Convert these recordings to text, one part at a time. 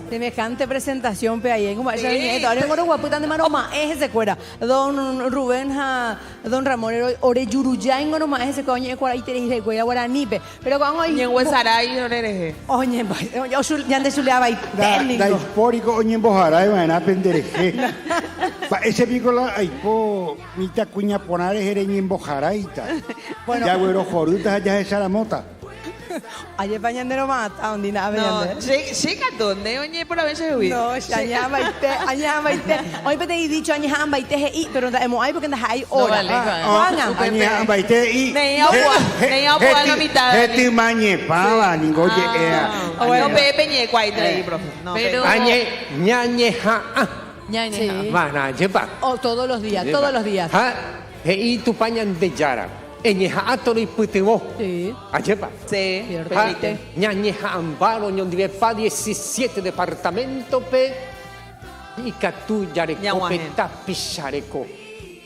Semejante presentación pe ahí como esa viñeta ahora en guaputan de maroma es ese cuera don Rubén don Ramón ore yuruyá en maroma ese coño cuara y tenéis de cuera guaranipe pero con hoy en Huesaray no eres oye yo ya de su leaba y técnico da hipórico oye en Bojaray van a pendereje ese pico la aipo mita cuña ponares ereñi en Bojaraita bueno ya güero jorutas allá de Saramota. Ayer bañandero mata, ¿dónde nada no, llega dónde, oye, por la vez se huir. No, añá baite. Hoy te he dicho añá baite y pero hemos ahí porque andas ahí hora. Juana, añá baite y. Neya buena la mitad. Este mañe pava, ningoye ea. No Pepe ñe cuaite ahí, profe. Pero añe ñañe ja. Sí. Mana, lleva. Oh, todos los días. Ha, y tu pañan de yara. Eñeja ato y putimo. Sí. Ayepa. Sí. Permite. Ñañeja ambaro, ñon dive pa 17 departamento pe. Y catu yareco pe tapichareco.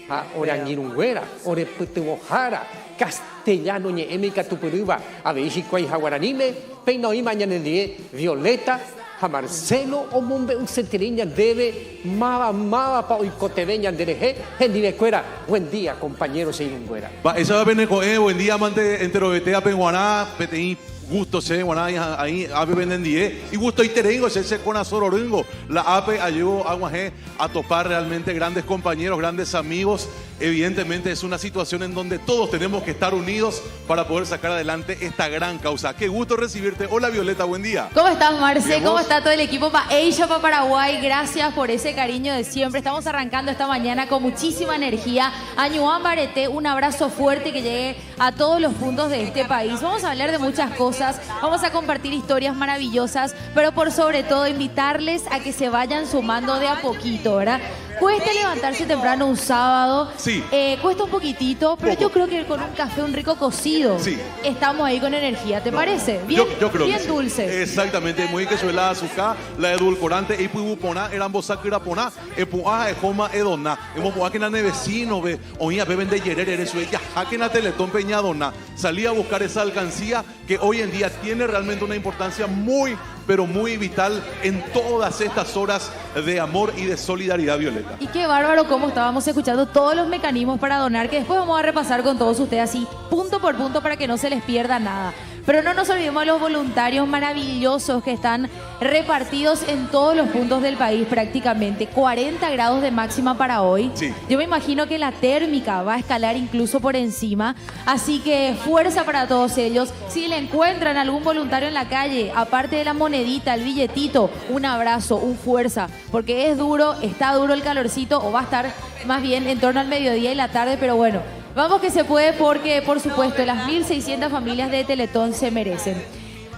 Ha, ora ñirunguera, ore putimo jara. Castellano ñe emica tu peruba. A México y jaguaranime. Pe no y mañana de Violeta. A Marcelo o Mombe un centiriña debe mava pa oicotebeña dereje en divecuera. Buen día, compañeros e irunguera. Esa va a venir con buen día, amante entero betea penguaná, peteí gusto se guaná ahí ape venden die y gusto y terengo se con azororengo. La ape ayudó a topar realmente grandes compañeros, grandes amigos. Evidentemente es una situación en donde todos tenemos que estar unidos para poder sacar adelante esta gran causa. Qué gusto recibirte. Hola Violeta, buen día. ¿Cómo estás, Marce? ¿Cómo está todo el equipo Ella para Paraguay? Gracias por ese cariño de siempre. Estamos arrancando esta mañana con muchísima energía. A Ñuan Barete, un abrazo fuerte que llegue a todos los puntos de este país. Vamos a hablar de muchas cosas, vamos a compartir historias maravillosas, pero por sobre todo invitarles a que se vayan sumando de a poquito, ¿verdad? Cuesta levantarse temprano un sábado, sí. Cuesta un poquitito, pero yo creo que con un café, un rico cocido, sí. Estamos ahí con energía, ¿te parece? Bien, yo creo bien que sí. Dulce. Exactamente, muy que suela azúcar, la edulcorante, y puibu pona, eran bosakira pona, epuaja, ejoma, edona, hemos poa que na nevecino, ve, oía, beben de yerer, eres ella, jaque na teletón peñadona, salí a buscar esa alcancía que hoy en día tiene realmente una importancia muy, pero muy vital en todas estas horas de amor y de solidaridad, Violeta. Y qué bárbaro cómo estábamos escuchando todos los mecanismos para donar, que después vamos a repasar con todos ustedes así, punto por punto, para que no se les pierda nada. Pero no nos olvidemos de los voluntarios maravillosos que están repartidos en todos los puntos del país prácticamente. 40 grados de máxima para hoy. Sí. Yo me imagino que la térmica va a escalar incluso por encima. Así que fuerza para todos ellos. Si le encuentran algún voluntario en la calle, aparte de la monedita, el billetito, un abrazo, un fuerza. Porque es duro, está duro el calorcito, o va a estar más bien en torno al mediodía y la tarde, pero bueno. Vamos que se puede porque, por supuesto, las 1.600 familias de Teletón se merecen.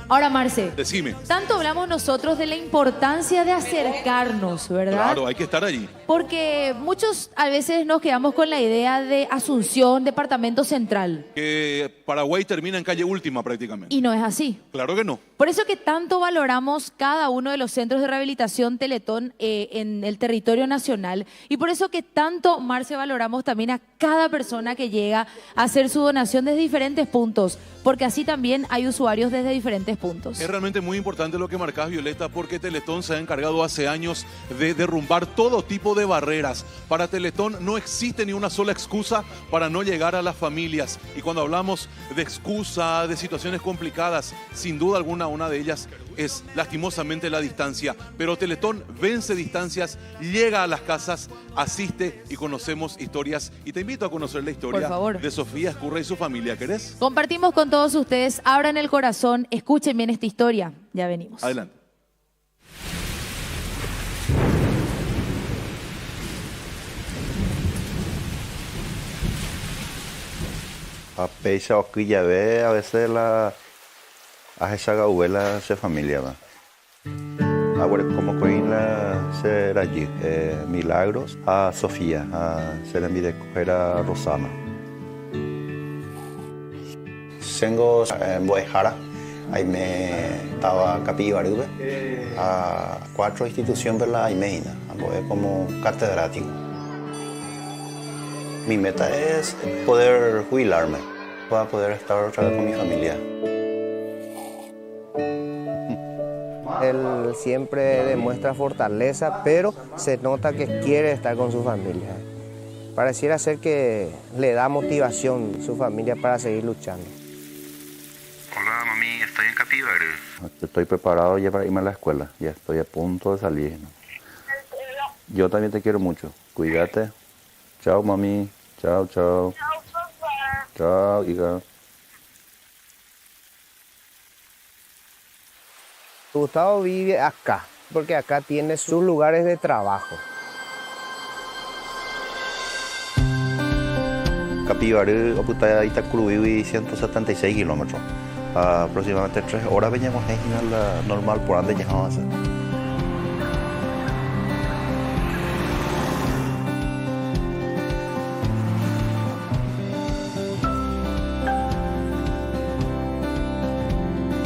Ahora, Marce, decime. Tanto hablamos nosotros de la importancia de acercarnos, ¿verdad? Claro, hay que estar allí. Porque muchos a veces nos quedamos con la idea de Asunción, departamento central. Que Paraguay termina en calle última prácticamente. Y no es así. Claro que no. Por eso que tanto valoramos cada uno de los centros de rehabilitación Teletón en el territorio nacional. Y por eso que tanto, Marce, valoramos también a cada persona que llega a hacer su donación desde diferentes puntos. Porque así también hay usuarios desde diferentes puntos. Es realmente muy importante lo que marcás, Violeta, porque Teletón se ha encargado hace años de derrumbar todo tipo de barreras. Para Teletón no existe ni una sola excusa para no llegar a las familias. Y cuando hablamos de excusa, de situaciones complicadas, sin duda alguna una de ellas es lastimosamente la distancia. Pero Teletón vence distancias, llega a las casas, asiste y conocemos historias. Y te invito a conocer la historia de Sofía Escurra y su familia. ¿Querés? Compartimos con todos ustedes, abran el corazón, escuchen bien esta historia. Ya venimos. Adelante. A peisa o ya ve a veces la a esa abuela se familia va. Ahora como coin la ser allí Milagros a Sofía a ser en de coger a Rosana. Tengo en Boejara, ahí me estaba Capibarube a 4 instituciones de la Aimeina, como catedrático. Mi meta es poder jubilarme para poder estar otra vez con mi familia. Él siempre demuestra fortaleza, pero se nota que quiere estar con su familia. Pareciera ser que le da motivación a su familia para seguir luchando. Hola, mami, estoy en Capivari. Estoy preparado ya para irme a la escuela. Ya estoy a punto de salir. Yo también te quiero mucho. Cuídate. Chao, mami. Chao, chao. Chao, hija. Gustavo vive acá, porque acá tiene sus lugares de trabajo. Capivari, Oputaya, Itacurubí, 176 kilómetros. Aproximadamente 3 horas veníamos en la normal por donde llegamos a hacer.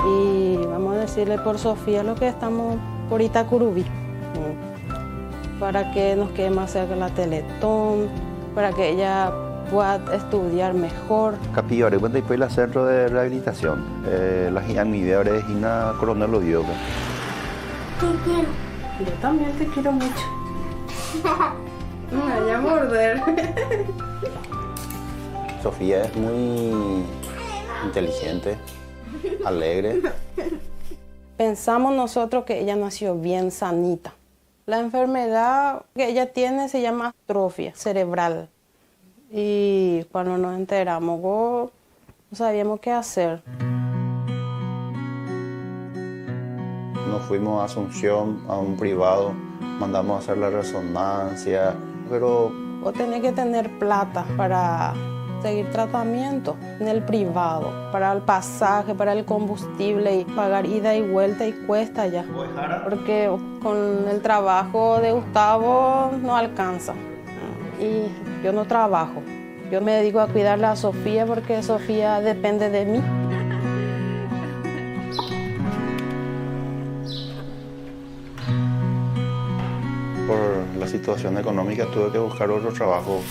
Y vamos a decirle por Sofía lo que estamos por Itacurubí, para que nos quede más cerca la Teletón, para que ella pueda estudiar mejor. Capivari, cuando después el centro de rehabilitación, la mi idea es Gina Coronel Oviedo. Te quiero. Yo también te quiero mucho. Me voy a morder. Sofía es muy inteligente, alegre. Pensamos nosotros que ella nació bien sanita. La enfermedad que ella tiene se llama atrofia cerebral. Y cuando nos enteramos, no sabíamos qué hacer. Nos fuimos a Asunción, a un privado, mandamos a hacer la resonancia, pero... Vos tenés que tener plata para seguir tratamiento en el privado, para el pasaje, para el combustible y pagar ida y vuelta y cuesta ya. Porque con el trabajo de Gustavo no alcanza. Y yo no trabajo. Yo me dedico a cuidarle a Sofía porque Sofía depende de mí. Por la situación económica tuve que buscar otro trabajo.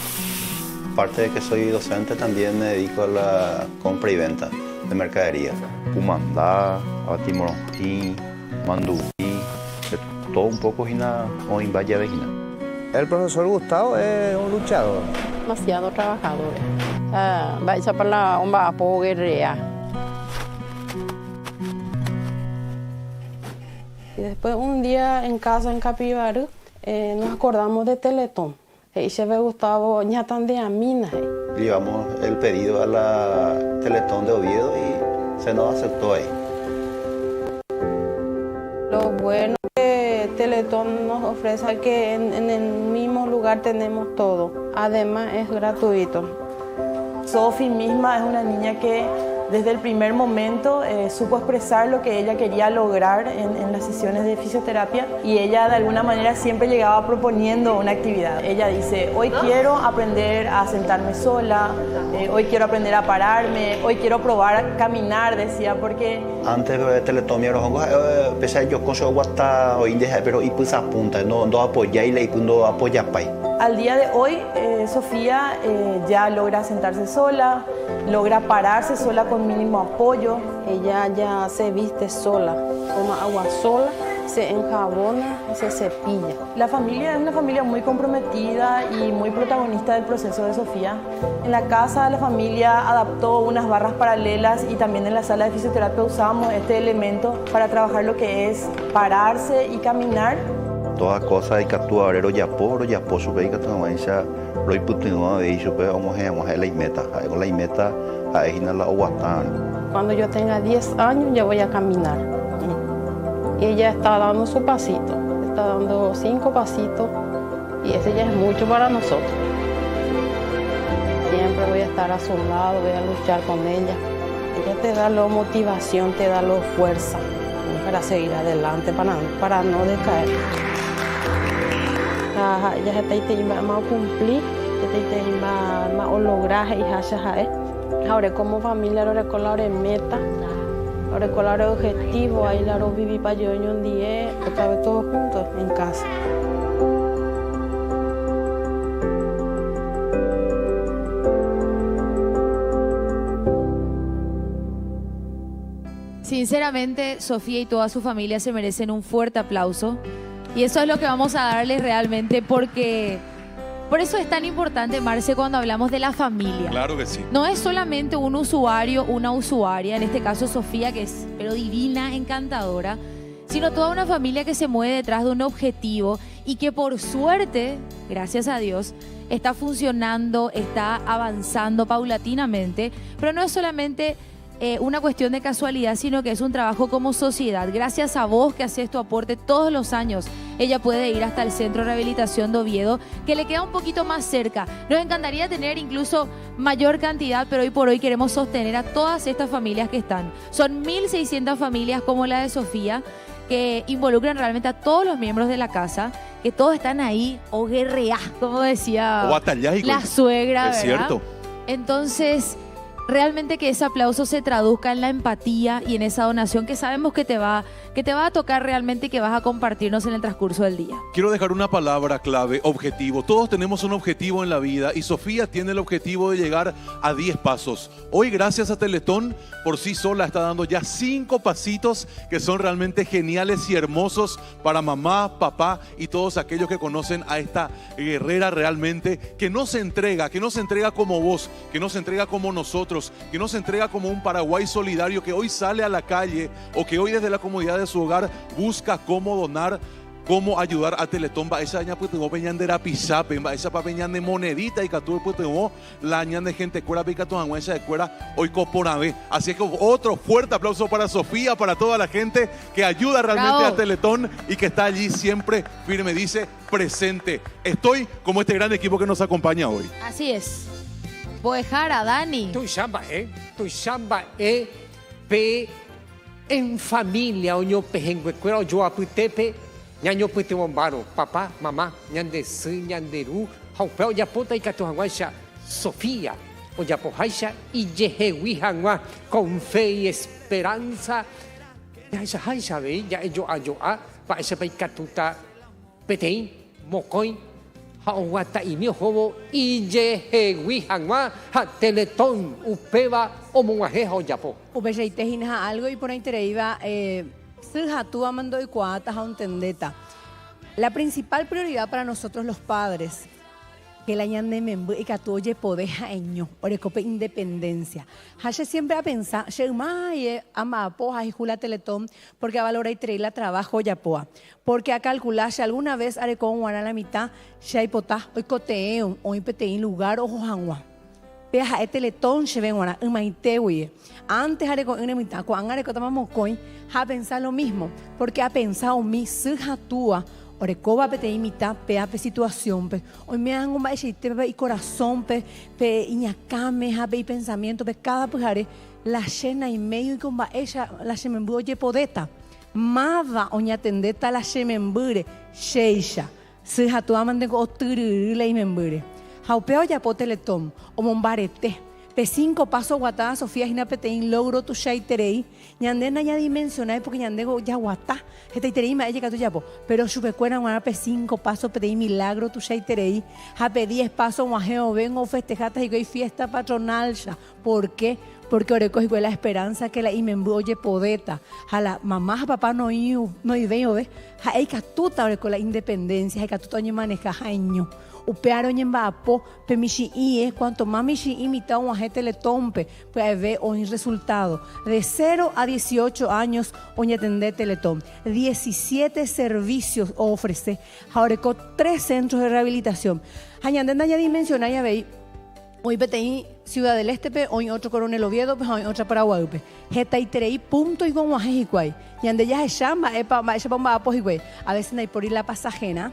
Aparte de que soy docente, también me dedico a la compra y venta de mercadería. Pumandá, Abatimorosquín, Mandubí, todo un poco o en Valle de Gina. El profesor Gustavo es un luchador. Demasiado trabajador. Va a echar para la bomba guerrea. Y después un día en casa en Capivari nos acordamos de Teletón. Y se ve Gustavo ya tan de amina. Llevamos el pedido a la Teletón de Oviedo y se nos aceptó ahí. Lo bueno que Teletón nos ofrece es que en el mismo lugar tenemos todo. Además es gratuito. Sofi misma es una niña que desde el primer momento supo expresar lo que ella quería lograr en las sesiones de fisioterapia y ella de alguna manera siempre llegaba proponiendo una actividad. Ella dice, hoy quiero aprender a sentarme sola, hoy quiero aprender a pararme, hoy quiero probar a caminar, decía, porque... Antes de Teletón, empecé yo con su guata o india, pero y pues apunta, no apoya y le no apoya pai. Al día de hoy, Sofía ya logra sentarse sola, logra pararse sola con mínimo apoyo. Ella ya se viste sola, toma agua sola, se enjabona y se cepilla. La familia es una familia muy comprometida y muy protagonista del proceso de Sofía. En la casa la familia adaptó unas barras paralelas y también en la sala de fisioterapia usamos este elemento para trabajar lo que es pararse y caminar. Todas cosas de Catu Abrero Yapo, supe que tu avanza, lo imputino de eso, pero vamos a la meta, con la meta a Egina la Oguatán. Cuando yo tenga 10 años ya voy a caminar. Y ella está dando su pasito, está dando 5 pasitos y ese ya es mucho para nosotros. Siempre voy a estar a su lado, voy a luchar con ella. Ella te da la motivación, te da la fuerza para seguir adelante, para no decaer. Ya se te iba a cumplir, ya te iba a lograr y ahora como familia, ahora con la meta, ahora con el objetivo, ahí la viví para yo en un día, otra vez todos juntos en casa. Sinceramente, Sofía y toda su familia se merecen un fuerte aplauso. Y eso es lo que vamos a darles realmente porque... Por eso es tan importante, Marce, cuando hablamos de la familia. Claro que sí. No es solamente un usuario, una usuaria, en este caso Sofía, que es pero divina, encantadora, sino toda una familia que se mueve detrás de un objetivo y que por suerte, gracias a Dios, está funcionando, está avanzando paulatinamente, pero no es solamente una cuestión de casualidad, sino que es un trabajo como sociedad. Gracias a vos que haces tu aporte todos los años, ella puede ir hasta el Centro de Rehabilitación de Oviedo, que le queda un poquito más cerca. Nos encantaría tener incluso mayor cantidad, pero hoy por hoy queremos sostener a todas estas familias que están. Son 1.600 familias como la de Sofía, que involucran realmente a todos los miembros de la casa, que todos están ahí, o guerreá, como decía O batallá, la suegra, es ¿verdad? cierto. Entonces, realmente que ese aplauso se traduzca en la empatía y en esa donación que sabemos que te va a tocar realmente y que vas a compartirnos en el transcurso del día. Quiero dejar una palabra clave, objetivo. Todos tenemos un objetivo en la vida y Sofía tiene el objetivo de llegar a 10 pasos. Hoy, gracias a Teletón, por sí sola está dando ya 5 pasitos que son realmente geniales y hermosos para mamá, papá y todos aquellos que conocen a esta guerrera realmente que no se entrega como vos, que no se entrega como nosotros, que no se entrega como un Paraguay solidario que hoy sale a la calle o que hoy desde la comodidad de su hogar busca cómo donar, cómo ayudar a Teletón. Va esa aña pues tengo peñan de la pisape, va esa peñan de monedita y catu pues tengo la añan de gente cuera pica tu angüenza de cuera hoy coporabe. Así que otro fuerte aplauso para Sofía, para toda la gente que ayuda realmente ¡Bravo! a Teletón y que está allí siempre firme, dice presente. Estoy como este gran equipo que nos acompaña hoy. Así es. Boejara, Dani. Tu chamba, pe en familia, oño pejenguecuera, oño aputepe, ñaño pute bombaro, papá, mamá, ñandesu, ñanderu, jaupeo, ya puta y catuanguacha, Sofía, oya pojaisha y yehehuijangua, con fe y esperanza. Ya esa jaisha ve, ya ello ayoa, pa ese pe catuta, petein, mocoin, jaunguata y mio jobo y yehehuijangua, ha Teletón, upeba, omungajeja, oyapo. Upecheite hinaja algo y por ahí te iba tú amando y cuatas a un tendeta. La principal prioridad para nosotros los padres que la ñande membu y que tú oye podeja eño orecope independencia. Hache siempre a pensar, che ama poja y jula Teletón porque a valora y treila trabajo ya poa. Porque a calcular si alguna vez haré con a la mitad, si hay potá, hoy coteón, hoy peteín lugar o jangua. Peja Teletón se ven ahora en maitewi. Antes haré con una mitad, cuando haré con tamamos coin, ha pensado lo mismo, porque ha pensado mi hija tua. Orecoba pe te imita pe ape situación pe hoy me dan un baile y corazón pe iñacame ha pe pensamiento pe cada pujare la llena y medio y con ella la shemembu oye podeta mava oña tendeta la shemembure sheisha se ha tu amande go turule y membure haupeo ya po Teletón o mombarete pe 5 pasos guatada Sofía hina petein logro tu shaiterei ñandena ya dimensionai porque ñandego ya guatá estaiterei ma ella tu yapo pero chupecuena guana pe 5 pasos petein milagro tu shaiterei ha pe 10 pasos guajeo vengo festejatas y que hay fiesta patronal ya. ¿Por qué? Porque oreco y la esperanza que la imembu oye podeta a la mamá papá no veo ve ha ei catuta oreco la independencia ha catuta oñe maneja año upearon en Bapo, pemichi y cuanto más michi imita un agente le tompe, pues ve un resultado. De 0 a 18 años, oña atender Teletón. 17 servicios ofrece. Ahora con 3 centros de rehabilitación. Añandenda ya dimensiona ya veis. Hoy peteí Ciudad del Este, hoy otro Coronel Oviedo, hoy otra Paraguay. Jeta y terei punto y con guajejicuay. Yande ya se llama, a veces no hay por ir la pasajena.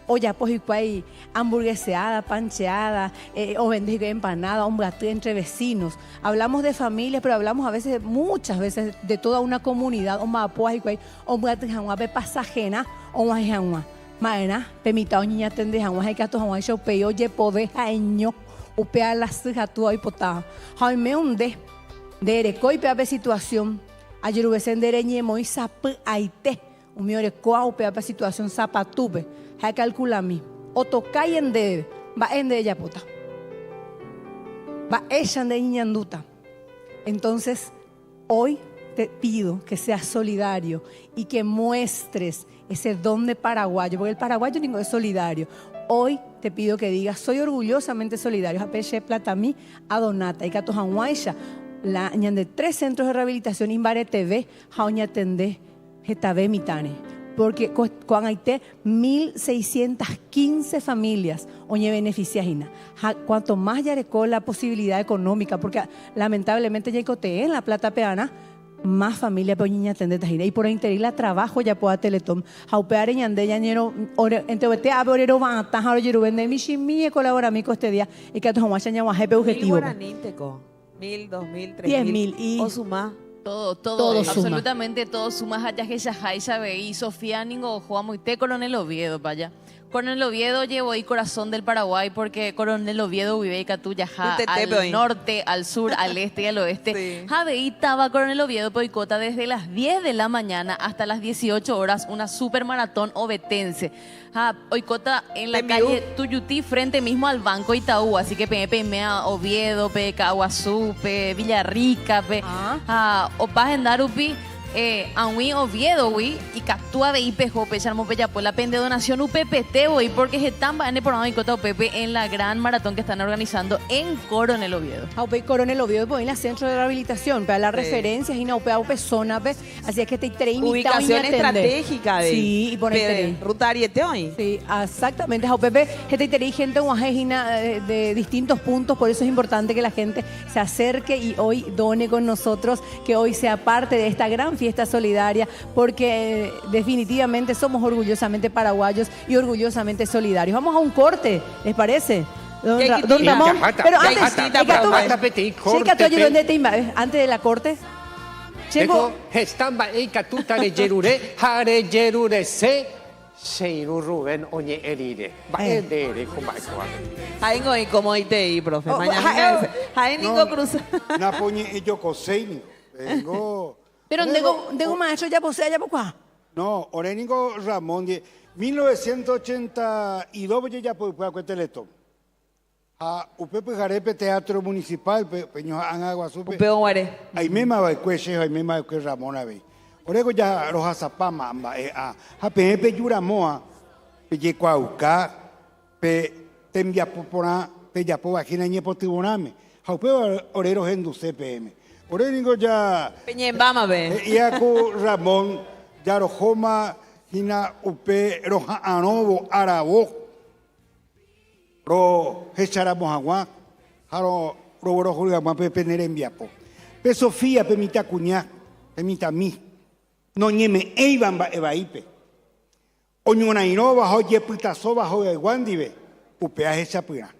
O ya pues igual hamburgueseada, pancheada, o vender empanada, un plato entre vecinos. Hablamos de familia, pero hablamos a veces, muchas veces, de toda una comunidad. O más pues igual, un plato de pasajena, o más jangua. Maena, permita niña tende jangua, hay que a tu jangua, yo peo, ye poder jaeño, upea la ceja tu ahí potada. Jaime un de erecoi pea situación. Ayer hubo sendereñe moi sap aite, un mío erecoa upea situación zapatupe. Ha calcula mi o tocay en de va en de ella puta va ella de niñanduta. Entonces hoy te pido que seas solidario y que muestres ese don de paraguayo, porque el paraguayo ninguno es solidario. Hoy te pido que digas, soy orgullosamente solidario. Apeche Platami, Adonata y Catojanguaisha, la de 3 centros de rehabilitación Imbare TV, Jauña Tende, Getabe Mitane. Porque con Haití 1.615 familias oye beneficiajina. Cuanto más ya recó la posibilidad económica, porque lamentablemente ya coté en la plata peana, más familia peña atende tajina y por interila trabajo ya pueda Teletón jaupear en yande yañero entre vete a borero van a tajar oye vende mi shimi colabora mico este día y que a tu jamás ya jefe objetivo 1.000, 2.000, 3.000 10.000 y o suma. Todo suma. absolutamente todo suma. Haya que ya ve y Sofía Ningo Juan Muité Coronel Oviedo, vaya. Coronel Oviedo llevó ahí corazón del Paraguay porque Coronel Oviedo vive y Catuya al norte, al sur, al este y al oeste. Sí. Javeí estaba Coronel Oviedo Poicota desde las 10 de la mañana hasta las 18 horas, una super maratón ovetense. Oicota en la calle Tuyutí, frente mismo al Banco Itaú, así que Mea Oviedo, Caguazú, Villarrica, Opaz en Darupi. Ahui Oviedo, y Cactúa de IPJ, Pecharmo Peyapo, la pende donación UPPT, porque se están en el programa de Pepe en la gran maratón que están organizando en Coronel Oviedo. Coronel Oviedo, en la centro de rehabilitación, para las referencias y no zona, así es que te traen ubicación estratégica de sí, y poner ruta ariete hoy. Sí, exactamente. Pepe, que te traen gente de distintos puntos, por eso es importante que la gente se acerque y hoy done con nosotros, que hoy sea parte de esta gran fiesta solidaria, porque definitivamente somos orgullosamente paraguayos y orgullosamente solidarios. Vamos a un corte, ¿les parece? Don Ramón, pero antes de la corte. Tengo estamba y catuta de Yerure, Jare Yerure se Sheiru Rubén Oñe Erire. Jaengo y como ITI, profe. Mañana Jaengo Cruz. Napoñe y yo coseini. Vengo. Pero tengo maestro ya posee ya poco. No, Orénico Ramón de 1982 ya puede con Teletón. Upe Jarepe Teatro Municipal, peño Angaguasupe. Upe Oare. Ahí misma va el ahí misma va Ramón ave. Orego ya roja zapama pepe yuramoa, pe yecuauca, pe tembiapopona, pe yapo vagina ñepo tribuname. Jaupe orero gendu CPM. Orénico ya Peñembama ve. Iaco Ramón ya rojoma hina upe roja anovo arabo. Ro hecharamos agua, jaro ro jugamos pepe nerembiapo. Pe Sofía pe mita cuñá, pe mita mi. No ñeme eivan ba evaipe. Oñona inova hoye putaso bajo de guandive. Upe a hechapura.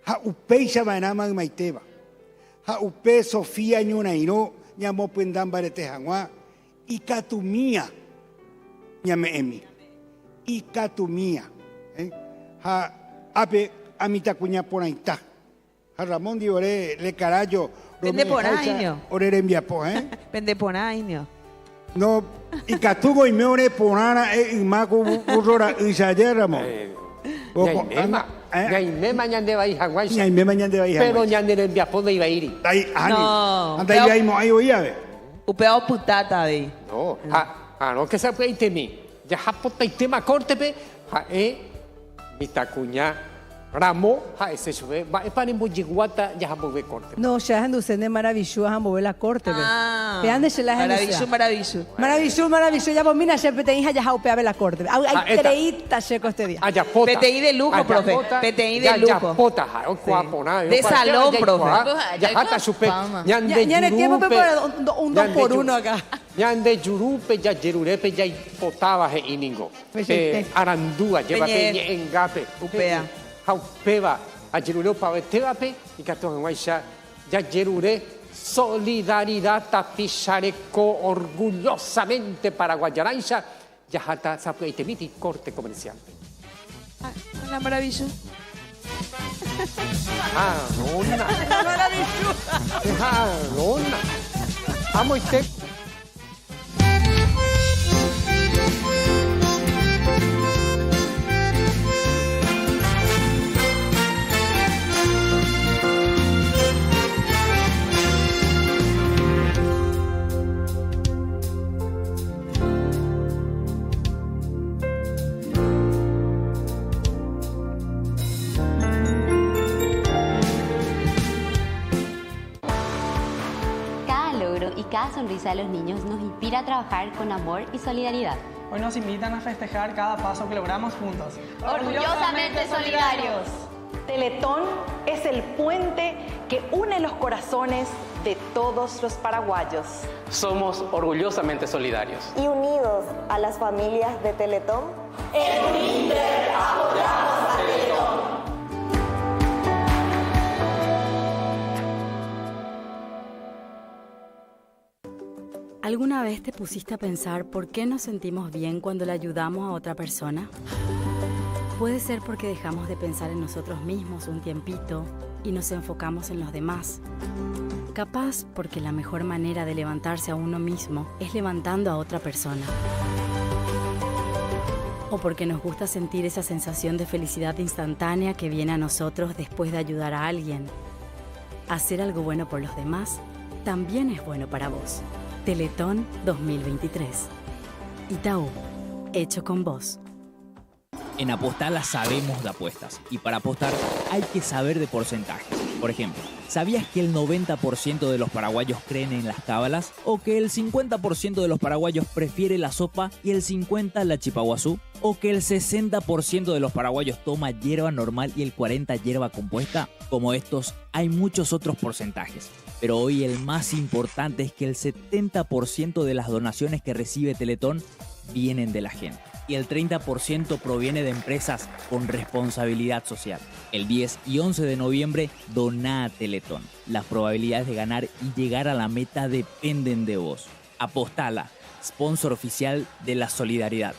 Ha upe shabanama maiteba. Ha upe Sofía ñona ino ñamo pendan barete jangua. Y catumía ñame emi. Y catumía. Ha ape amita cuña por ahí está. A Ramón di ore le carayo. Pende por ahí, ore enviapo, Pende por ahí, no, y catugo y me ore ponana y mago urrora y sayer Ramón. Yaimema ñande va hija guay. Yaimema ñande va hija. Pero ñande le enviapo de ibairi. Ahí, no. Anda ahí ahí oía. Upeo putata de. No, no que se puede itemi. Ya japota y tema corte Mitacuña, Ramo, ese sube, va para en Boyiguata, ya jambove corte. No, ya anducen de maravilloso, jambove la corte. Vean de la maravilloso, ya por mina ya pete hija ya jaupeabe la corte. Hay treita checo este día. PTI de lujo, profe. PTI de lujo. De salón, profe. Ya hasta supe. Ya en el tiempo para un 2 por 1 acá. Ñande Yurupe, ya Yerurepe, ya potaba y ningo. Arandúa, lleva peñe engape. Upea. Jaupeba, a Yerure pavetebape y catón en Guaysha, ya Yerure, solidaridad tapichareco orgullosamente paraguayarancha, ya hasta sapueitemiti corte comercial. Con la maravilla. Nona. La maravilla. Nona. Amo y te. sonrisa de los niños nos inspira a trabajar con amor y solidaridad. Hoy nos invitan a festejar cada paso que logramos juntos. ¡Orgullosamente solidarios! Teletón es el puente que une los corazones de todos los paraguayos. Somos orgullosamente solidarios. Y unidos a las familias de Teletón, en Uninter apoyamos a Teletón. ¿Alguna vez te pusiste a pensar por qué nos sentimos bien cuando le ayudamos a otra persona? Puede ser porque dejamos de pensar en nosotros mismos un tiempito y nos enfocamos en los demás. Capaz porque la mejor manera de levantarse a uno mismo es levantando a otra persona. O porque nos gusta sentir esa sensación de felicidad instantánea que viene a nosotros después de ayudar a alguien. Hacer algo bueno por los demás también es bueno para vos. Teletón 2023. Itaú. Hecho con vos. En Apostala sabemos de apuestas y para apostar hay que saber de porcentajes. Por ejemplo, ¿sabías que el 90% de los paraguayos creen en las cábalas? ¿O que el 50% de los paraguayos prefiere la sopa y el 50% la chipaguazú? ¿O que el 60% de los paraguayos toma hierba normal y el 40% hierba compuesta? Como estos, hay muchos otros porcentajes. Pero hoy el más importante es que el 70% de las donaciones que recibe Teletón vienen de la gente. Y el 30% proviene de empresas con responsabilidad social. El 10 y 11 de noviembre, doná a Teletón. Las probabilidades de ganar y llegar a la meta dependen de vos. Apostala, sponsor oficial de la solidaridad.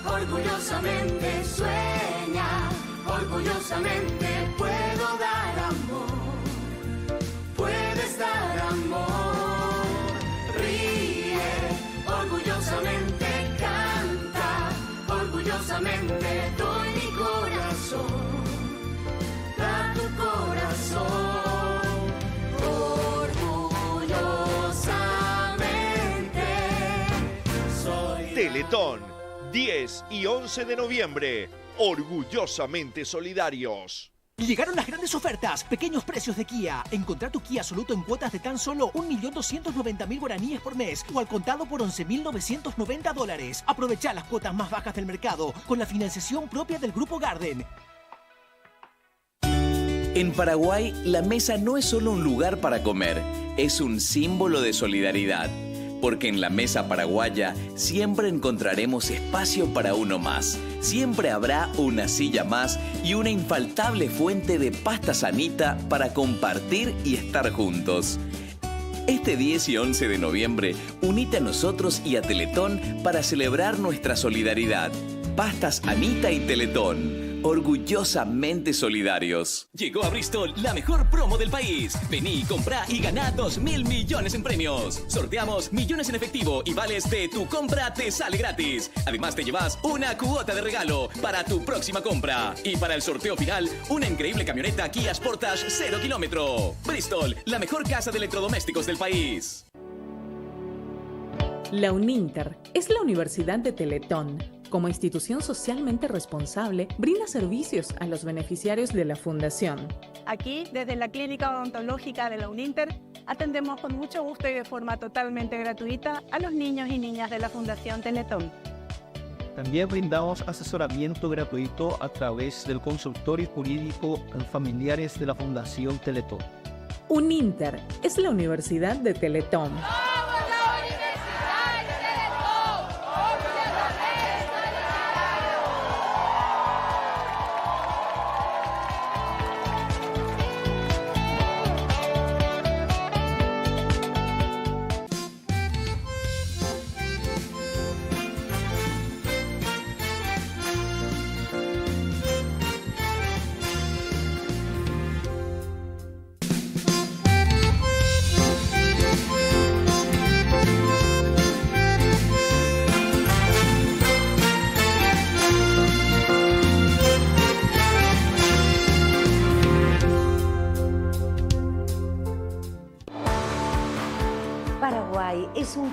Orgullosamente sueña, orgullosamente puedo dar amor, puedes dar amor, ríe, orgullosamente canta, orgullosamente doy mi corazón, da tu corazón, orgullosamente soy. Teletón. 10 y 11 de noviembre, orgullosamente solidarios. Llegaron las grandes ofertas, pequeños precios de Kia. Encontrá tu Kia Soluto en cuotas de tan solo 1.290.000 guaraníes por mes o al contado por $11.990. Aprovechá las cuotas más bajas del mercado con la financiación propia del Grupo Garden. En Paraguay, la mesa no es solo un lugar para comer, es un símbolo de solidaridad. Porque en la mesa paraguaya siempre encontraremos espacio para uno más. Siempre habrá una silla más y una infaltable fuente de pasta sanita para compartir y estar juntos. Este 10 y 11 de noviembre, unite a nosotros y a Teletón para celebrar nuestra solidaridad. Pastas Anita y Teletón. Orgullosamente solidarios. Llegó a Bristol la mejor promo del país. Vení, comprá y ganá 2.000 millones en premios. Sorteamos millones en efectivo y vales de tu compra te sale gratis. Además te llevas una cuota de regalo para tu próxima compra. Y para el sorteo final, una increíble camioneta Kia Sportage 0 kilómetro. Bristol, la mejor casa de electrodomésticos del país. La Uninter es la Universidad de Teletón. Como institución socialmente responsable, brinda servicios a los beneficiarios de la Fundación. Aquí, desde la Clínica Odontológica de la Uninter, atendemos con mucho gusto y de forma totalmente gratuita a los niños y niñas de la Fundación Teletón. También brindamos asesoramiento gratuito a través del consultorio jurídico a familiares de la Fundación Teletón. Uninter es la Universidad de Teletón.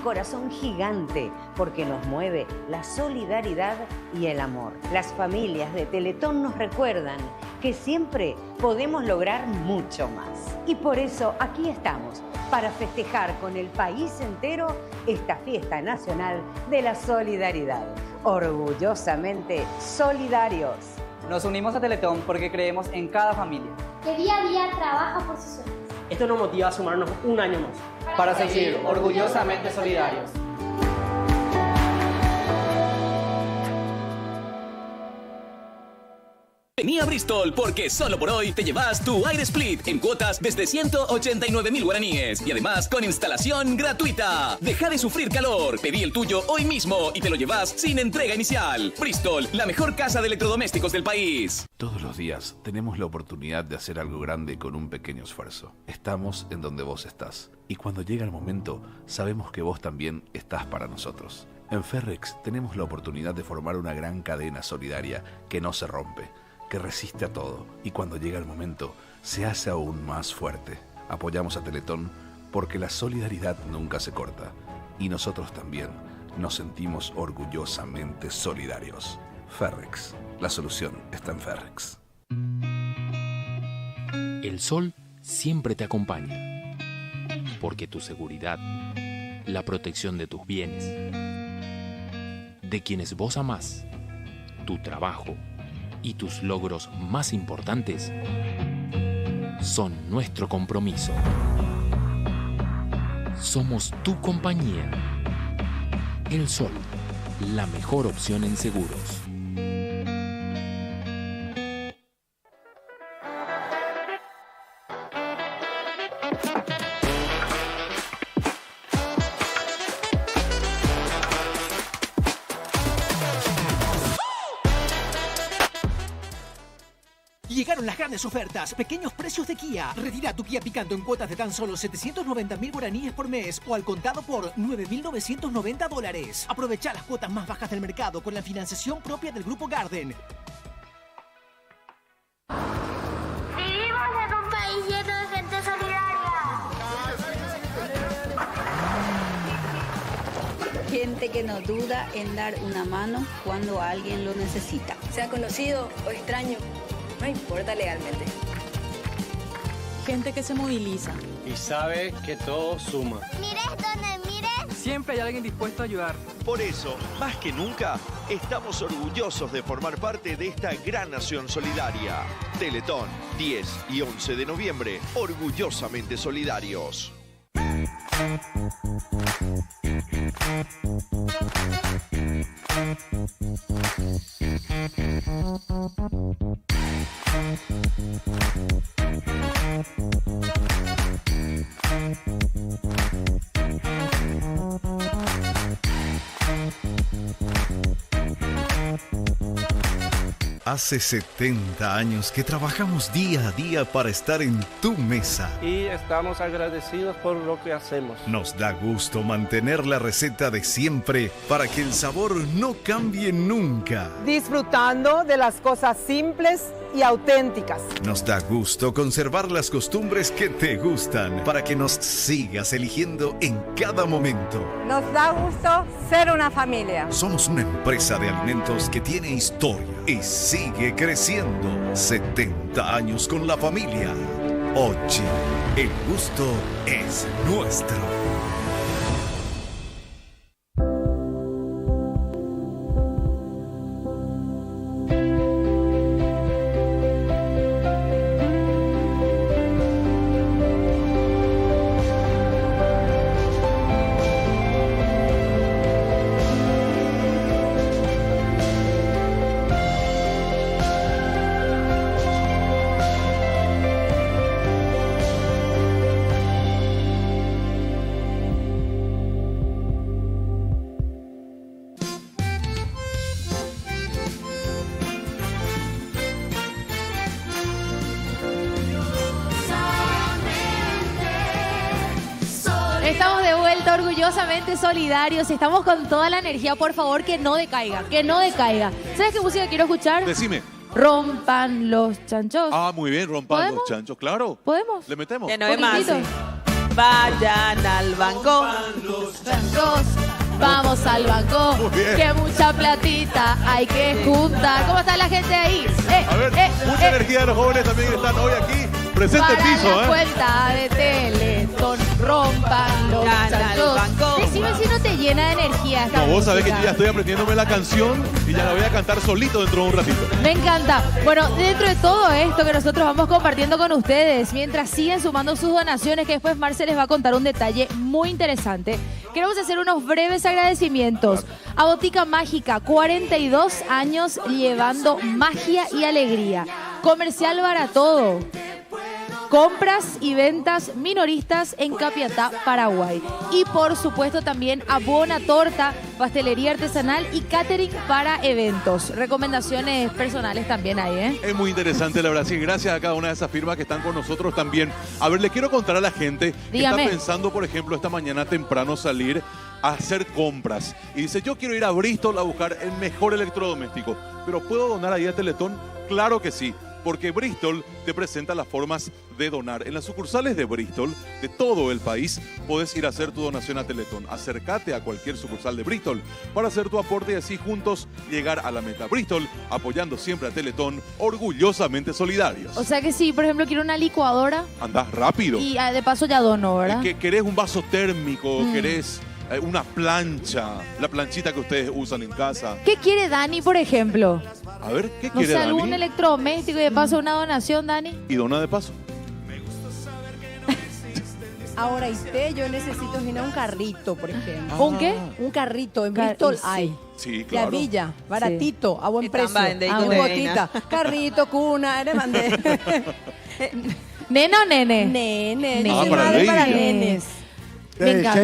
corazón gigante porque nos mueve la solidaridad y el amor. Las familias de Teletón nos recuerdan que siempre podemos lograr mucho más. Y por eso aquí estamos, para festejar con el país entero esta fiesta nacional de la solidaridad. Orgullosamente solidarios. Nos unimos a Teletón porque creemos en cada familia, que día a día trabaja por sus sueños. Esto nos motiva a sumarnos un año más para seguir orgullosamente solidarios. Vení a Bristol porque solo por hoy te llevas tu Air Split en cuotas desde 189.000 guaraníes y además con instalación gratuita. Deja de sufrir calor, pedí el tuyo hoy mismo y te lo llevas sin entrega inicial. Bristol, la mejor casa de electrodomésticos del país. Todos los días tenemos la oportunidad de hacer algo grande con un pequeño esfuerzo. Estamos en donde vos estás y cuando llega el momento sabemos que vos también estás para nosotros. En Ferrex tenemos la oportunidad de formar una gran cadena solidaria que no se rompe, que resiste a todo y cuando llega el momento se hace aún más fuerte. Apoyamos a Teletón porque la solidaridad nunca se corta y nosotros también nos sentimos orgullosamente solidarios. Ferrex, la solución está en Ferrex. El sol siempre te acompaña porque tu seguridad, la protección de tus bienes, de quienes vos amás, tu trabajo y tus logros más importantes son nuestro compromiso. Somos tu compañía. El Sol, la mejor opción en seguros. Llegaron las grandes ofertas, pequeños precios de Kia. Retira tu Kia Picanto en cuotas de tan solo 790.000 guaraníes por mes o al contado por $9.990. Aprovecha las cuotas más bajas del mercado con la financiación propia del Grupo Garden. Vivimos en un país lleno de gente solidaria. Gente que no duda en dar una mano cuando alguien lo necesita. Sea conocido o extraño, no importa legalmente. Gente que se moviliza. Y sabe que todo suma. Mires donde mires. Siempre hay alguien dispuesto a ayudar. Por eso, más que nunca, estamos orgullosos de formar parte de esta gran nación solidaria. Teletón, 10 y 11 de noviembre, orgullosamente solidarios. Hace 70 años que trabajamos día a día para estar en tu mesa. Y estamos agradecidos por lo que hacemos. Nos da gusto mantener la receta de siempre para que el sabor no cambie nunca. Disfrutando de las cosas simples y auténticas. Nos da gusto conservar las costumbres que te gustan para que nos sigas eligiendo en cada momento. Nos da gusto ser una familia. Somos una empresa de alimentos que tiene historia y sigue creciendo. 70 años con la familia. Oggi, el gusto es nuestro. Estamos de vuelta, orgullosamente solidarios. Estamos con toda la energía, por favor, que no decaiga, que no decaiga. ¿Sabes qué música quiero escuchar? Decime. Rompan los chanchos. Ah, muy bien, rompan ¿Podemos? los chanchos, claro. ¿Podemos? ¿Le metemos? Que no es más. Vayan al banco. Vamos al banco, que mucha platita hay que juntar. ¿Cómo está la gente ahí? A ver, mucha energía de los jóvenes también están hoy aquí. Presente para piso, la cuenta de Teletón, rompan los muchachos. Decime si no te llena de energía esta No, vos sabés que música. yo ya estoy aprendiéndome la canción y ya la voy a cantar solito dentro de un ratito. Me encanta. Bueno, dentro de todo esto que nosotros vamos compartiendo con ustedes, mientras siguen sumando sus donaciones, que después Marce les va a contar un detalle muy interesante, queremos hacer unos breves agradecimientos a Botica Mágica, 42 años llevando magia y alegría. Comercial Baratodo. Compras y ventas minoristas en Capiatá, Paraguay. Y por supuesto también a Buona Torta, pastelería artesanal y catering para eventos. Recomendaciones personales también hay, ¿eh? Es muy interesante, la verdad. Sí, gracias a cada una de esas firmas que están con nosotros también. A ver, le quiero contar a la gente que Dígame. está pensando, por ejemplo, esta mañana temprano salir a hacer compras. Y dice, yo quiero ir a Bristol a buscar el mejor electrodoméstico. ¿Pero puedo donar ahí a Teletón? Claro que sí. Porque Bristol te presenta las formas de donar. En las sucursales de Bristol, de todo el país, podés ir a hacer tu donación a Teletón. Acércate a cualquier sucursal de Bristol para hacer tu aporte y así juntos llegar a la meta. Bristol, apoyando siempre a Teletón, orgullosamente solidarios. O sea que si, por ejemplo, quiero una licuadora Andás rápido. y de paso ya dono, ¿verdad? ¿Querés un vaso térmico? ¿Querés una plancha? La planchita que ustedes usan en casa. ¿Qué quiere Dani, por ejemplo? A ver, ¿qué No quiere sé, Dani? algún electrodoméstico y de paso una donación, Dani. Y dona de paso. Ahora, yo necesito ir a un carrito, por ejemplo. ¿Un qué? Un carrito. En Bristol sí. hay. Sí, claro. La villa, baratito, a buen Y precio. también de A Icone botita. Carrito, cuna, eres mandé. ¿Nena o nene? Nene, Ah, dice para madre para Lady. nenes. Me encanta.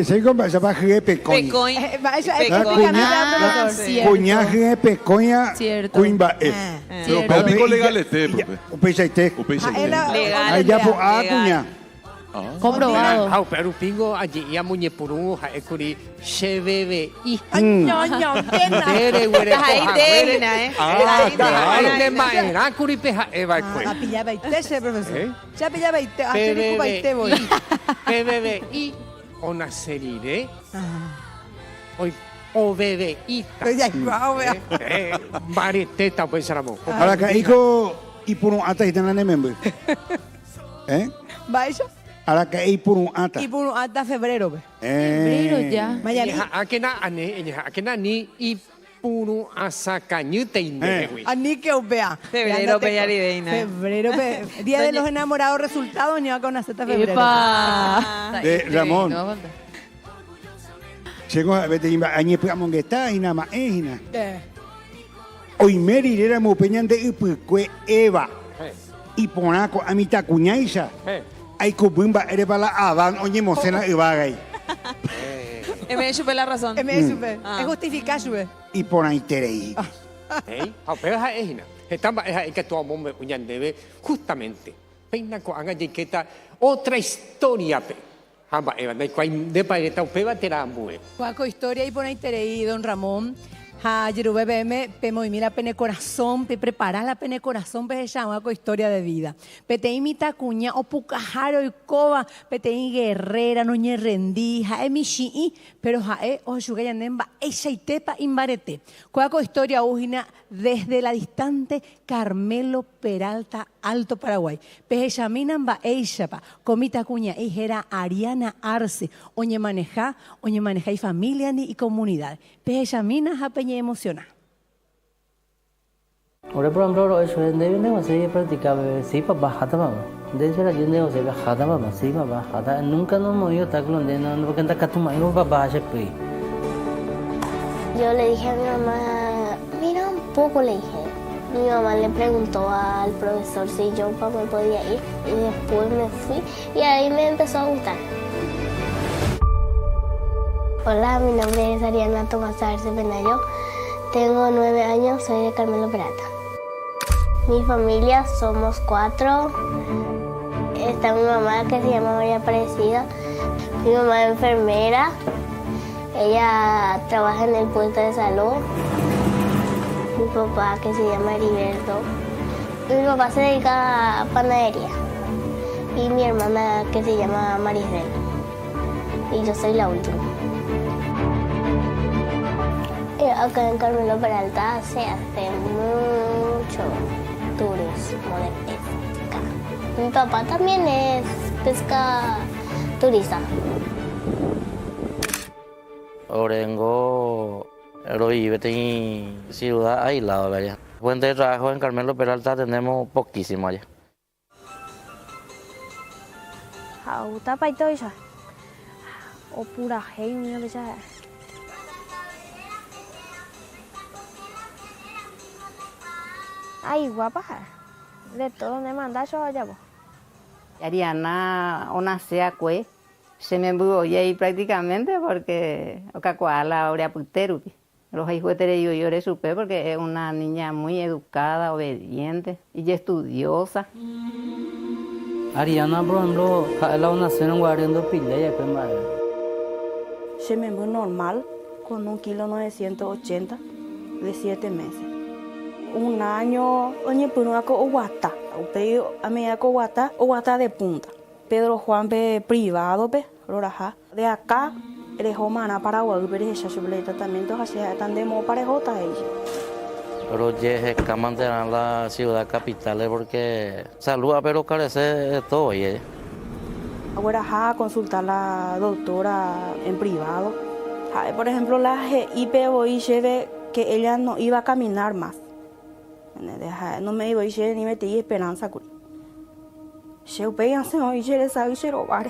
Sei como se va a peconha. Pecoin. Cunha peconha. Cierto. Cuimba Pero público legal profe. O pechaite. Aí já vou a cunha. Comprobado. Pero pingo allí ya muñepurú ekuri shebebe y pillaba ite, profesor. Ya pillaba ite. Hasta le cuba ite voy. PBB y una serie de hoy OBB y varieteta pues éramos. Ahora que hijo y por un ata y tenan member. ¿Va eso? Ahora que hay por un ata. Y por un hasta febrero. Febrero ya. Akena ni y puru asacañute y Ani que upea. Febrero peyarideina. Febrero, día de los enamorados, resultados, ni va con una zeta febrero. ¡Epa! Ramón. Llegó a ver, añe pegamos que está y nada más es. Hoy Mary era muy peñante y pues Eva. Y ponaco a mitad cuñaiza. Hay cubimba eres para la Adán, oye, mocena y bagay. Me chupe la razón. Me chupe. Es justificar, chupe. Y por ahí tereí. Pero es ina. Estamos es que todo mundo uñan debe justamente. Peina con anga jiqueta otra historia pe. Hamba eva de cuai de paeta upeba terambu. Cuaco historia y por ahí tereí, don Ramón. Ha Yerube BM, pe movimira pene corazón, pe preparar la pene corazón, pe llama con historia de vida. Pe te imita cuña o pucajaro y coba, pe te guerrera, no ñe rendí, ha emishi, pero ha o yugayanemba, ella y tepa imbarete. Cuaco historia ujina desde la distante Carmelo Peralta, Alto Paraguay. Pe llaminan ba eishapa, comita cuña, ejera Ariana Arce, oñe maneja y familia ni y comunidad. Pe llaminas a peña emociona. Ahora por ejemplo hoy suelen deben hacer práctica sí para bajar mamá. De hecho la gente no se baja mamá sí para bajar. Nunca nos movió taclón de no porque anda catuma y para bajar pues. Yo le dije a mi mamá, mira un poco le dije. Mi mamá le preguntó al profesor si yo me podía ir y después me fui y ahí me empezó a gustar. Hola, mi nombre es Ariana Tomás Arce Penayo. Tengo 9 años, soy de Carmelo Peralta. Mi familia somos 4. Está mi mamá que se llama María Aparecida. Mi mamá es enfermera. Ella trabaja en el puesto de salud. Mi papá que se llama Heriberto. Mi papá se dedica a panadería. y mi hermana que se llama Marisbel. Y yo soy la última. Acá en Carmelo Peralta se hace mucho turismo de pesca. Mi papá también es pesca turista. Orengo, vive en ciudad aislada, ¿verdad? Fuente de trabajo en Carmelo Peralta tenemos poquísimo allá. Está paito ya. O pura genio ya. Ay, guapa. De todo me manda yo allá vos. Ariana, ona sea cue. Se me embuolla ahí prácticamente porque Ocacuala ahora puteru. Los hijos de yo lloré supe porque es una niña muy educada, obediente y estudiosa. Ariana, por ejemplo, la nació en guardiando pilea, pues madre. Se me embuó normal con 1,980 kg de 7 meses. Un año, oye, pues no con Oguata. Pero a mí con Oguata de punta. Pedro Juan pe privado pe, roraja. De acá, erejo mana Paraguay, pero es ya sobre el tratamiento hacia tan demo parejota ella. Pero ya es que mantener la ciudad capital porque saluda pero carece de todo, oye. Ahora ja consultar a la doctora en privado. Por ejemplo, la GIP voy de que ella no iba a caminar más. No me iba a ir ni metí esperanza. Se pegan se hoy se sabe se robar.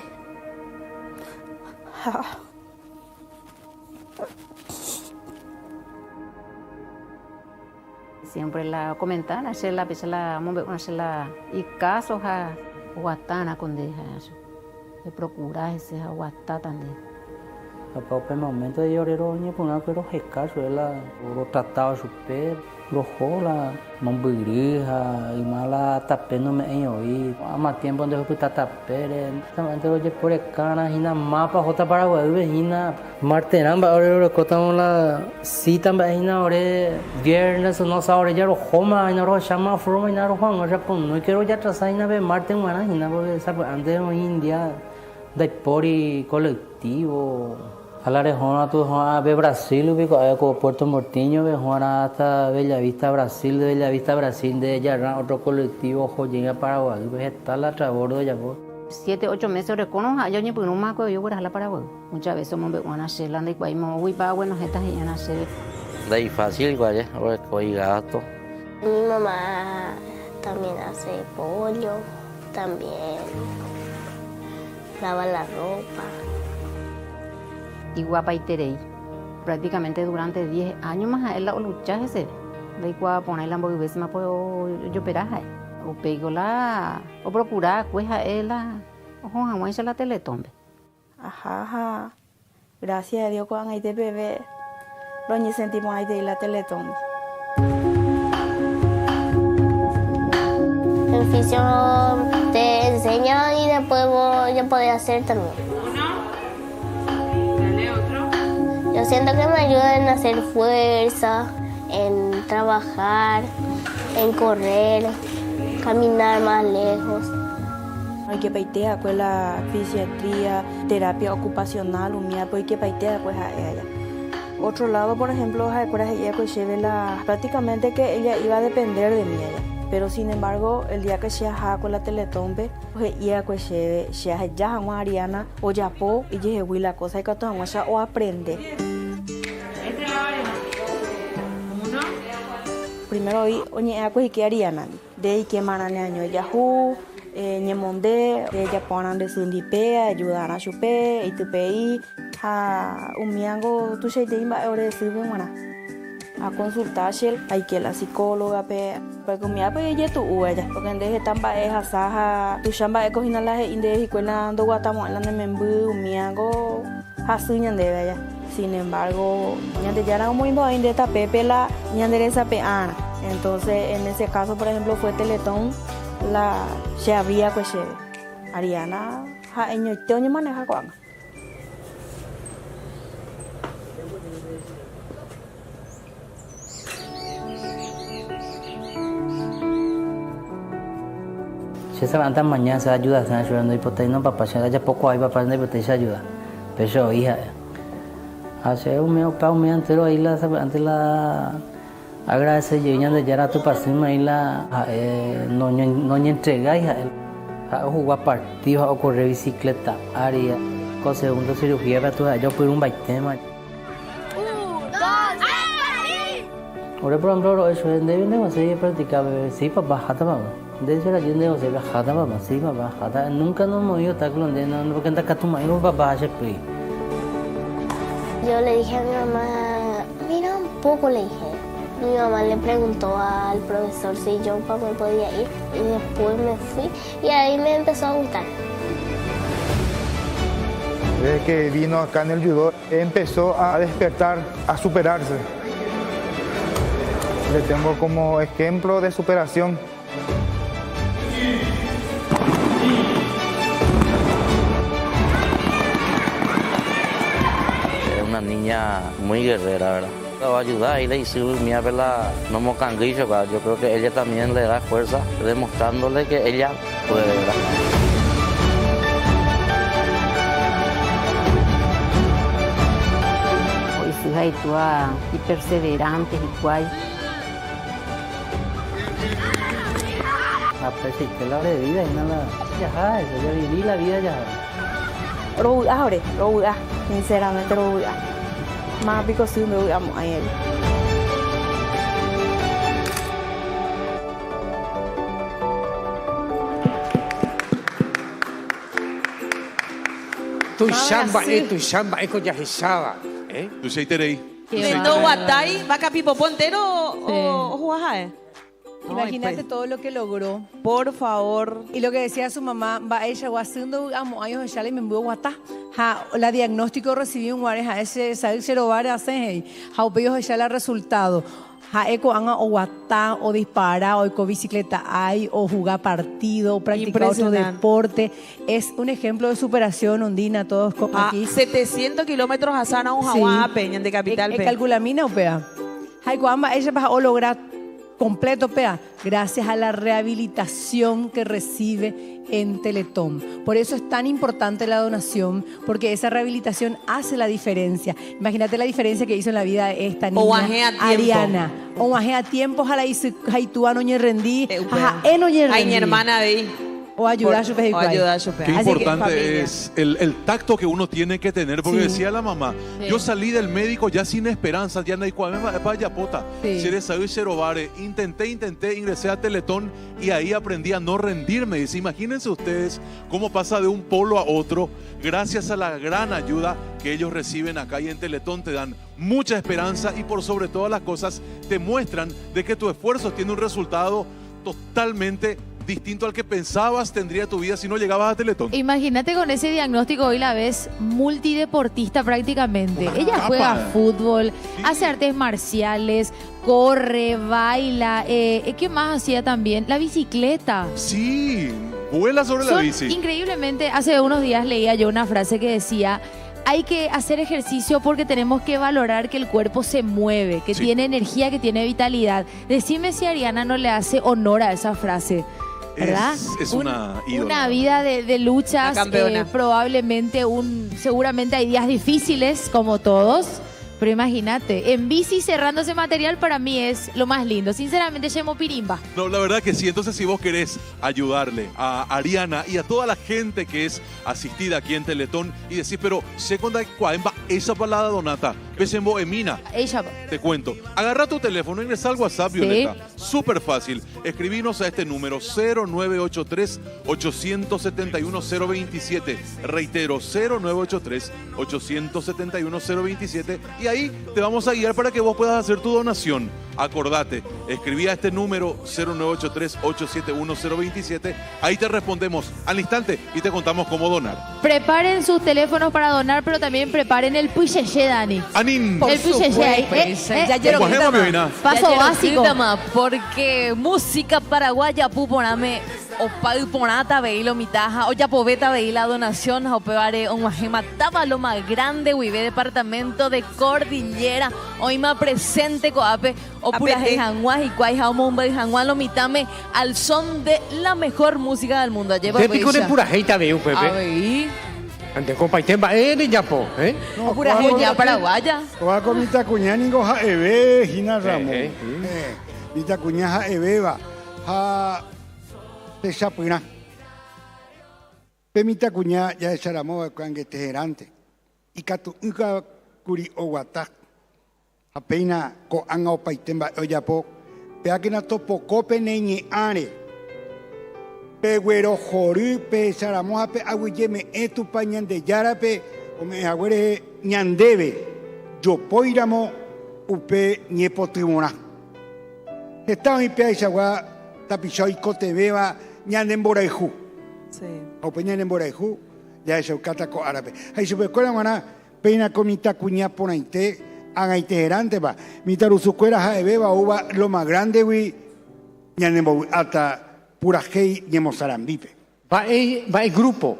Siempre la comentan, hacer la y casos a guatana con deja de procurar ese aguatá también. Papá, en momento de llorar, oye, pues no quiero escaso, lo trataba super, lo jola, no birija, y mala tapé no me oí, a más tiempo donde fue tapé, también oye por escana, hina mapa, jota Paraguay, vecina, martenamba, ahora lo contamos la cita, vecina, ahora viernes, no sabe, ya lo joma, y no lo llama forma, y no lo juan, o sea, pues no quiero ya trazar, y no ve marten, porque antes hoy en día, de pori colectivo. A la rejona tu a Brasil, con Puerto Mortiño, Juana hasta Bellavista, Brasil, de Bellavista, Brasil, de Yarra, otro colectivo, Joyenga, Paraguay, está la trabordo ya por. 7, 8 meses reconoja, yo ni por un maco yo voy a la Paraguay. Muchas veces me veo una chela de cual me voy para buenas estas y ya nace. De ahí fácil, igual, hoy gato. Mi mamá también hace pollo, también lava la ropa. Y guapa y terei. Prácticamente durante 10 años más a él la lucha ese. De cuando poner la hamburguesa más puedo yo peraja. O pego la o procurar cueja ella o jamás la Teletón. Ajá. Gracias a Dios cuando hay de bebé. Lo ni sentimos ahí de la Teletón. El fisio te enseña y después vos ya podés hacer también. Yo siento que me ayudan a hacer fuerza, en trabajar, en correr, caminar más lejos. Hay que paitea con la fisiatría, terapia ocupacional, hay que paitea pues a ella. Otro lado, por ejemplo, ella pues prácticamente que ella iba a depender de mí ella. Pero sin embargo, el día que se ha con la Teletón, pues ella pues se ya a Ariana o ya po y ya la cosa que todo o aprende. Primero hoy oye pues que Ariana de que manane año Yahoo ñemonde ella ponan de sundipea ayudan a chupe y tupei a miango tu se te iba ahora sirve mana a consultar hay que la psicóloga porque mi apa ella tu ella porque desde tamba es asaja tu chamba es cogina la inde y cuela ndo guatamo la de membu miango hasuñan de ella. Sin embargo, ñande ya era muy indo ahí de tapepe la ñande esa peana. Entonces, en ese caso, por ejemplo, fue Teletón la se habría pues Ariana ha eño teoño maneja cuán. Se levanta mañana, se ayuda, se ayudando y por no papá, ya poco hay papá, no se ayuda. Pero hija, hace un mes entero ahí antes la agradece yo ya de ya tu pasión ahí la no entrega hija, jugar partidos o correr bicicleta, área, con segunda cirugía para tu yo por un baitema. Ahora por ejemplo eso debe ser practicar sí papá jata mamá. De ser allí debo ser jata mamá sí papá jata nunca nos movió tackle donde no porque anda catuma y papá hace pues. Yo le dije a mi mamá, mira un poco le dije. Mi mamá le preguntó al profesor si yo me podía ir y después me fui y ahí me empezó a gustar. Desde que vino acá en el judo empezó a despertar, a superarse. Le tengo como ejemplo de superación. Es una niña muy guerrera, ¿verdad? La va a ayudar y le dice, mira, no me canguillo, yo creo que ella también le da fuerza, demostrándole que ella puede, ¿verdad? Hoy su hija y perseverante y guay. Aprecié la de vida y nada, ya viví la vida ya. Robuda, sinceramente robuda. Más pico sí me amo a él. Tu chamba es con yajesaba, Tu seiterei. ¿No guatai, va capipopo entero o jugajae? Imagínate todo lo que logró. Por favor. Y lo que decía su mamá, va ella haciendo años ya le me envió guatá. La diagnóstico recibí un guare a ese saber cero vare hace ha opellos ya la resultado. Eco anga o guatá o disparar o eco bicicleta hay o jugar partido o practicar otro deporte. Es un ejemplo de superación, Ondina, todos aquí. 700 kilómetros a sana un jaguá peña de capital. Calculamina o pea. Haico amba ella va a lograr completo, pea, gracias a la rehabilitación que recibe en Teletón. Por eso es tan importante la donación, porque esa rehabilitación hace la diferencia. Imagínate la diferencia que hizo en la vida de esta niña, Ariana. O a tiempo, ojalá hice Haitúa no rendí, ay, mi hermana de ahí. O ayudar a su Qué importante es el tacto que uno tiene que tener, porque decía la mamá, yo salí del médico ya sin esperanza, ya no hay vaya pota, si eres saber cero vare, intenté, ingresé a Teletón y ahí aprendí a no rendirme. Dice, imagínense ustedes cómo pasa de un polo a otro, gracias a la gran ayuda que ellos reciben acá y en Teletón te dan mucha esperanza y por sobre todas las cosas te muestran de que tu esfuerzo tiene un resultado totalmente distinto al que pensabas tendría tu vida si no llegabas a Teletón. Imagínate con ese diagnóstico hoy la ves multideportista prácticamente. Ella juega fútbol, hace artes marciales, corre, baila. ¿Qué más hacía también? La bicicleta. Sí, vuela sobre la bici. Increíblemente, hace unos días leía yo una frase que decía: hay que hacer ejercicio porque tenemos que valorar que el cuerpo se mueve, que tiene energía, que tiene vitalidad. Decime si Ariana no le hace honor a esa frase. ¿Verdad? Es una ídola. Una vida de luchas, probablemente seguramente hay días difíciles como todos, pero imagínate, en bici cerrando ese material para mí es lo más lindo. Sinceramente, Chemo Pirimba. No, la verdad que sí. Entonces, si vos querés ayudarle a Ariana y a toda la gente que es asistida aquí en Teletón y decís, pero sé cuándo hay cuaemba esa palada donata, ves en Bohemina. Te cuento. Agarra tu teléfono, ingresa al WhatsApp, Violeta. Súper fácil. Escribinos a este número 0983-871-027. Reitero, 0983-871-027. Y ahí te vamos a guiar para que vos puedas hacer tu donación. Acordate, escribí a este número 0983-871-027. Ahí te respondemos al instante y te contamos cómo donar. Preparen sus teléfonos para donar, pero también preparen el puicheche, Dani. Anin. El puicheche. Paso básico. Porque música paraguaya puponame opa porata veilo mitaja, o ya poveta veila donación, o peare un majema tapa lo más grande, huive departamento de Cordillera, hoy más presente coape, o pura janguas y cuay jaumomba y janguan lo mitame al son de la mejor música del mundo. Lleva con el pura heita veo, Pepe. A ver. Ante compa y temba, ya po, No, pura joya paraguaya. Toa con mi tacuña ningo ja ebe, Gina Ramón. Mi tacuña ja ebeba, ja pesapina. Pe mi tacuña ya echaramo con que teherante. Y catu uka curi oguata. Apenas co anga opa y temba oya po. Pe que na topo cope neñe are. Pe güero joru pe saramo pe aguilleme etu pañan de yarape o me agüere ñandebe yo poiramo upe ñepo tribuna estaba mi pe aisagua tapichoi cotebeba ñanden boraihu Sí. o pe ñanden boraihu ya eso catako árabe ahí se puede mana peina comita cuña ponaite haga iterante va mi tarusucuera jaebeba uva lo más grande wi ñanden bo hasta pura gei ñemo sarambipe. Va el grupo,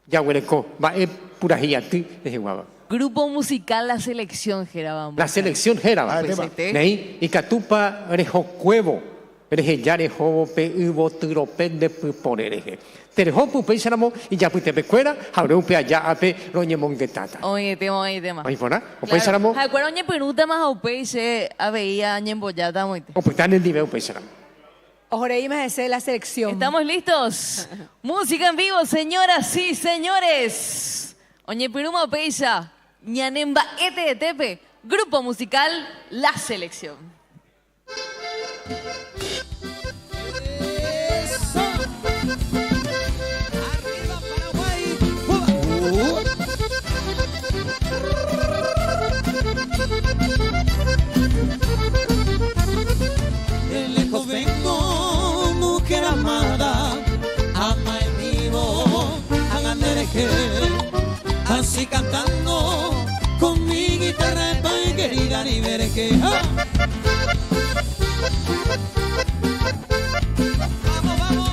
ya huereco, va el pura giati de Guava. Grupo musical La Selección, Gerabam. La Selección Gerabam. Nei, y catupa rejo cuevo, reje ya rejo pe uvo trope de ponereje. Te rejo pupe saramo y ya puite pecuera, habrá un pe allá ape roñe mongetata. Oye, tema. Ahí fuera, o pe saramo. Acuerdo oñe penuta más o pe se aveía ñembollata moite. O pues tan el nivel pe saramo. Ojoreímos de La Selección. ¿Estamos listos? Música en vivo, señoras y señores. Oñe Piruma Peisa, Ñanemba Etetepe, grupo musical La Selección. Arriba Paraguay. De lejos vengo, mujer amada, ama en vivo, hagan dereje, así cantando con mi guitarra y querida ni vereje. Vamos, vamos,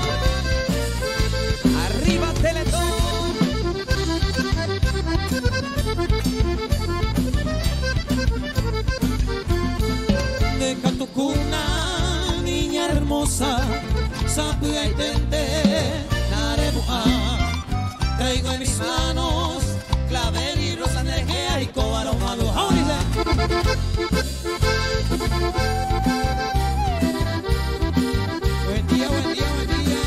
arriba Teletón. Deja tu cuna, niña hermosa, sapia y tente, naremoa. Traigo en mis manos clavel y rosa nerejea y coba aromado. Buen día, buen día, buen día.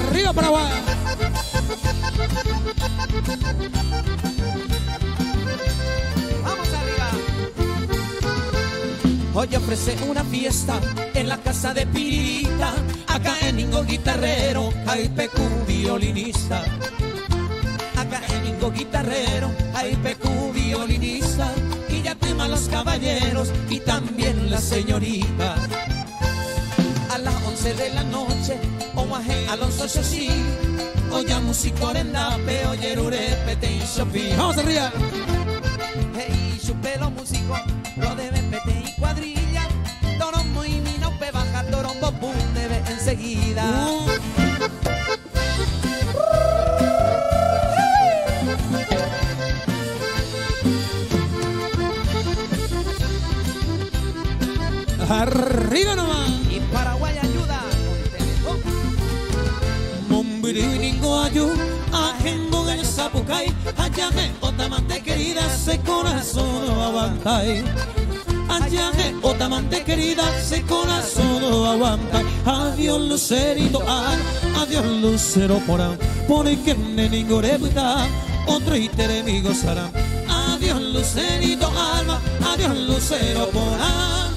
Arriba Paraguay. Vamos arriba. Hoy ofrece una fiesta en la casa de Pirita. Acá en Ningo guitarrero, Jaipecu violinista. Acá en Ningo guitarrero, Jaipecu violinista. Y ya teman los caballeros y también las señoritas. A las 11 de la noche, Omaje Alonso Xoxí. Oya músico en Dape, oye Rurepete y Sofi. Vamos arriba. Hey, su pelo músico, lo debe pete y cuadrilla. Torombo y minope baja, torombo pum, debe enseguida. Arriba nomás. Y Paraguay ayuda. Mombiriningo ayu, ajengo en Zapucay. Ayame otamante querida, ese corazón no aguanta. Ayame otamante querida, ese corazón no aguanta. Adiós lucerito, adiós lucero porán. Porque neningo rebuta, otro iteremi gozará. Adiós lucerito alma, adiós lucero porán.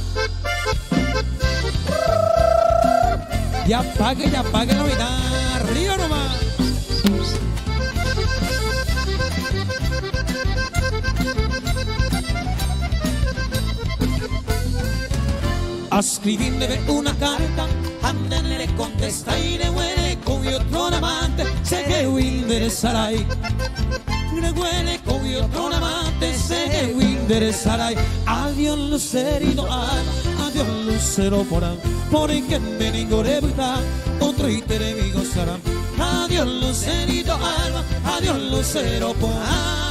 Ya pague la vida, arriba nomás. Escribirle una carta, Anden le contesta y le huele con otro amante, sé que interesará. Le huele con otro amante, sé que interesará. Adiós lucerito, adiós lucero porán. Porque me ningo rebuta, otro ítere mi gozarán. Adiós Lucerito Alba, adiós Lucero Poá.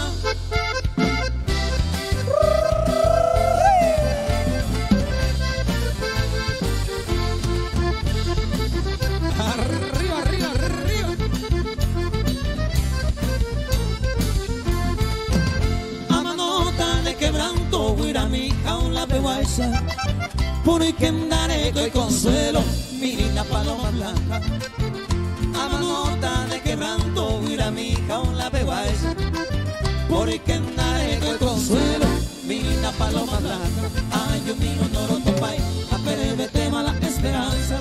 Porque andaré con consuelo, mi linda paloma blanca. A manota de quebranto, mira mi hija un la peguaisa. Porque andaré con consuelo, mi linda paloma blanca. Ay, yo mío, no lo topay, a perder mala esperanza.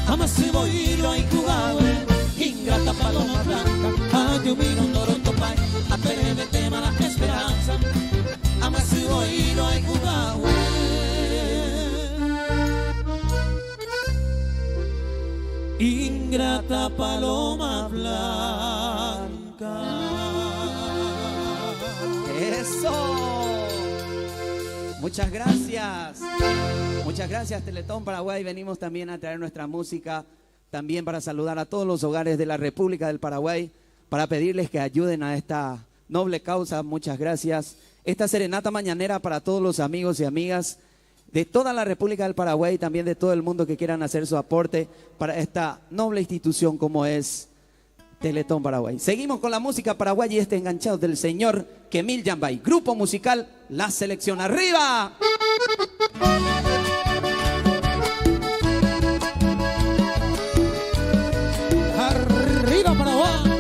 Jamás se voy lo hay jugado, ingrata paloma blanca. Ay, yo mío, no lo topay, a perder mala esperanza. Jamás se voy lo hay jugado. Ingrata paloma blanca. ¡Eso! Muchas gracias. Muchas gracias, Teletón Paraguay. Venimos también a traer nuestra música, también para saludar a todos los hogares de la República del Paraguay, para pedirles que ayuden a esta noble causa. Muchas gracias. Esta serenata mañanera para todos los amigos y amigas de toda la República del Paraguay y también de todo el mundo que quieran hacer su aporte para esta noble institución como es Teletón Paraguay. Seguimos con la música paraguaya y enganchado del señor Kemil Yambay. Grupo musical La Selección. ¡Arriba! ¡Arriba Paraguay!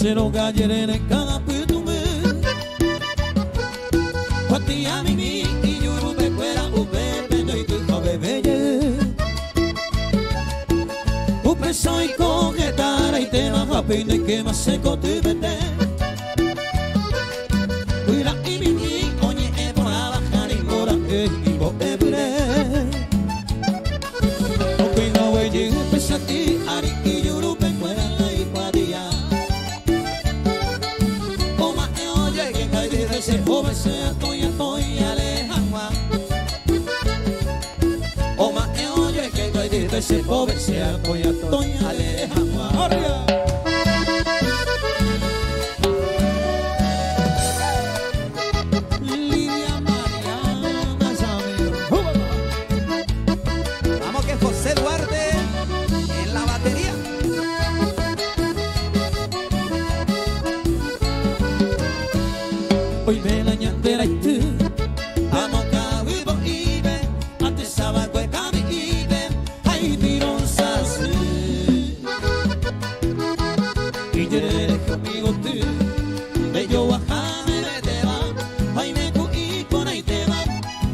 Cero gallerene cada petume Cuatia mimi y yurube fuera ube Pendo y tu bebeye Upe soy cogetara y te baja peine que más seco te vete Uira y mimi oñe e por abajar y mora y bo ebre Ope no weye pesa ti ari y yurube fuera la iguadía se joven sea toya alejangua o más que oye que cae se joven sea toya alejangua. Lidia Mariana Saber. Vamos que José Duarte en la batería. Hoy me la ñandera y tú Amo ka vivo y ve Antes sabe que cabe y ve Ay, tiron sase Y llegué conmigo tú Bello bajame de te va Ay, me cuí con ahí te va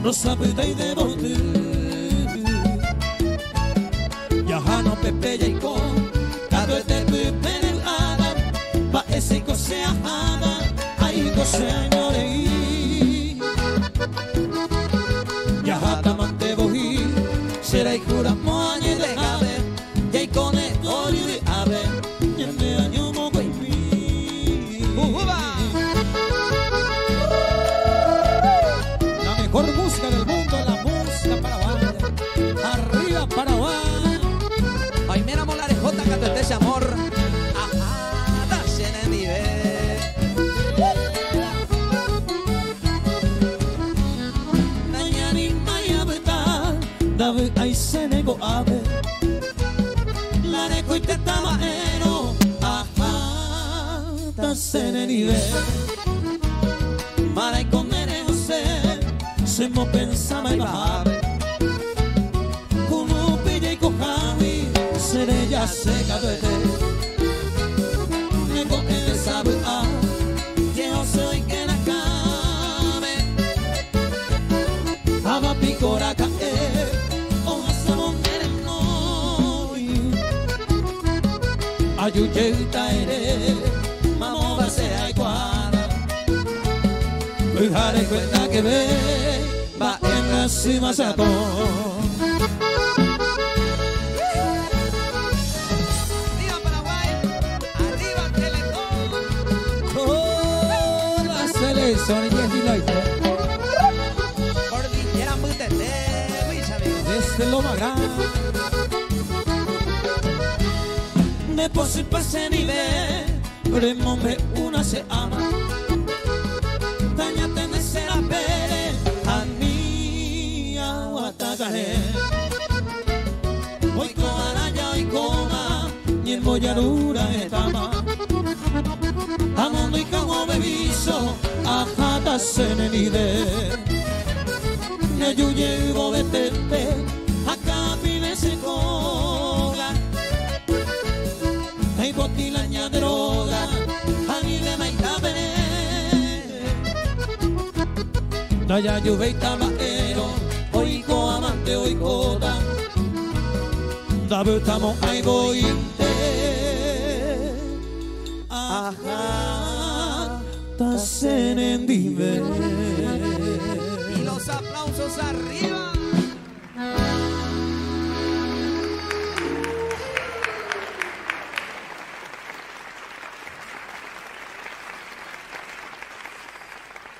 No sabe de de bote Ya no pepe ya y con Cada vez te pepe el adam Pa ese cose ajada Ay, cose será y jura moñe de ave y ahí con el olio de ave y en de año moco y mi la mejor música del mundo es la música paraguaya. Arriba Paraguay. Ay, mira molare jota que te amor ajá dase en el nivel Nañani maya betal Dave ay se nego ave La neco y te tamaero ajá dase en el nivel Mara y comere José se mo pensaba y bajave Como pilla y cojavi seré ya seca de Nego que sabe a que yo soy que la came Aba picora caer o asamo no Ayuyeta ere mamo va sea igual Cuidare cuenta que ve va en la cima sato Arriba Paraguay, arriba Teletón. Cordillera Mutete, desde lo más grande. Después el pase nivel, pero hombre una se ama. Taña tener será pere, a mí aguatacaré. Hoy con araña, hoy coma, y el mollarura estama. Amondo y como bebizo, a jata se ne nide. Ne yuye go betete, acá pide se coga. Hay botilaña droga, ahí de maitapere. Daya yuve y tabaero, oiko amante, oikota. Dabutamo ay bointe. Ajá, tasen en dive. Y los aplausos arriba.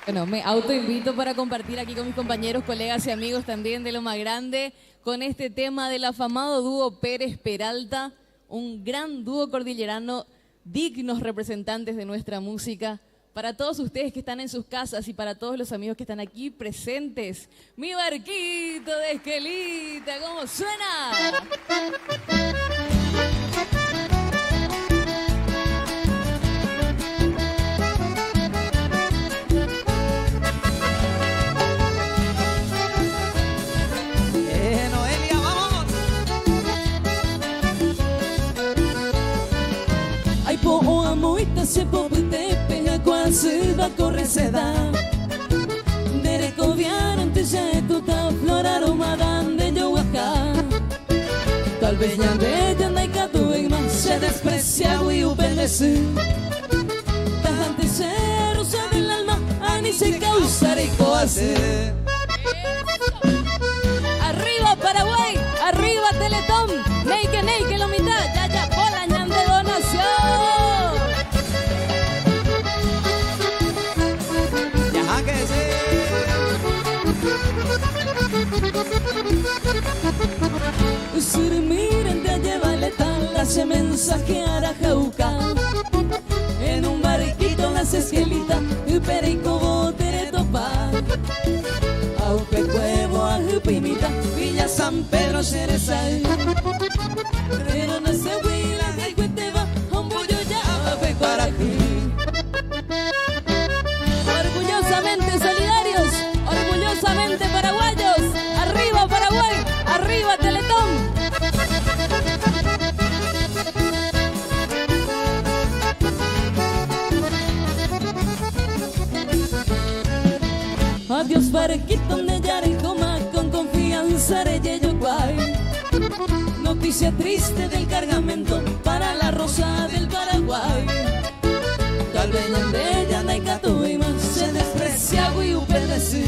Bueno, me autoinvito para compartir aquí con mis compañeros, colegas y amigos también de Lo Más Grande con este tema del afamado dúo Pérez Peralta, un gran dúo cordillerano, dignos representantes de nuestra música. Para todos ustedes que están en sus casas y para todos los amigos que están aquí presentes, mi barquito de Esquelita, ¿cómo suena? Noelia, vamos. Ay, po amoita se popute pega quase da corre se dá. Dere coviar antes ya tuta flor aromada de yo acá. Tal vez ya de ya no catu en más se desprecia y upelece. Tajante ser usa del alma ani se causar y coase. Arriba Paraguay, arriba Teletón, Neike lo mitad, ya, Polañán de donación. Ya que sí. Sur miren de llevarle tal la se mensajear a Jauca. En un barquito las esquelitas, perico bote topar. Aupe cuevo a Jupimita, Villa San Pedro Cerezal. Pero no se huila, hay cuenteva, un bollo ya va para aquí. Orgullosamente solidarios, orgullosamente paraguayos. Arriba Paraguay, arriba Teletón. Adiós barquito de Yaricoma, con confianza de Yeyocuay. Noticia triste del cargamento para la rosa del Paraguay. Tal vez de ella no hay catu y más se desprecia y upedece.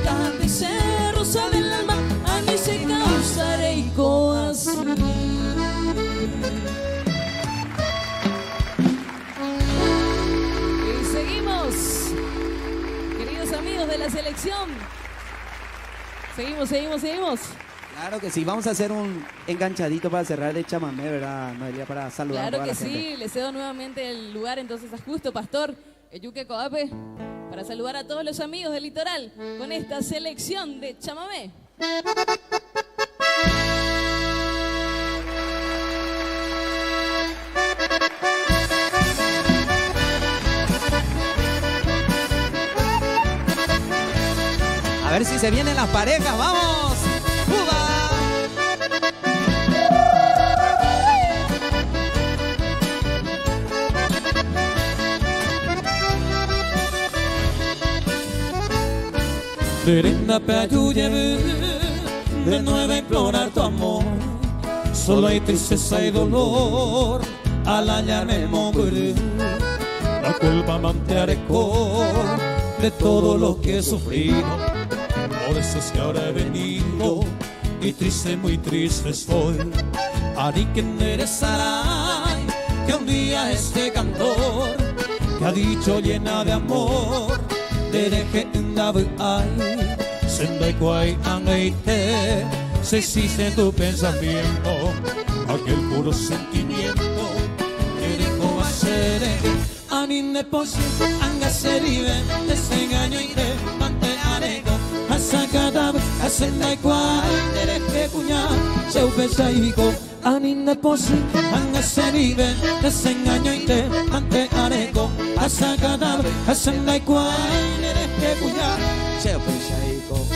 Tal vez se rosa del alma a mí se causaré y coas. Y seguimos. Amigos de la selección. Seguimos. Claro que sí, vamos a hacer un enganchadito para cerrar de chamamé, ¿verdad, Noelia? Para saludar a Claro toda que la sí, gente. le cedo nuevamente el lugar entonces a Justo Pastor, Eyuque Coape, para saludar a todos los amigos del litoral con esta selección de chamamé. A ver si se vienen las parejas, ¡vamos! ¡Uva! Terenda peayu llevé de nuevo a implorar tu amor. Solo hay tristeza y dolor al hallarme morir. La culpa mantearé de todo lo que he sufrido. Por eso es que ahora he venido y triste, muy triste estoy. Ari que enderezará que un día este cantor que ha dicho llena de amor, de deje una ay, sendai kwai angeite, se existe tu pensamiento, aquel puro sentimiento que dijo hacer, anine posi, angaserive, desengaño y de mantearego, asakadab, asendai kwai, de deje puñal, se upesa y dijo, anine posi, angaserive, desengaño y de mantearego, asakadab, asendai kwai, de deje puñal, se upesa y dijo.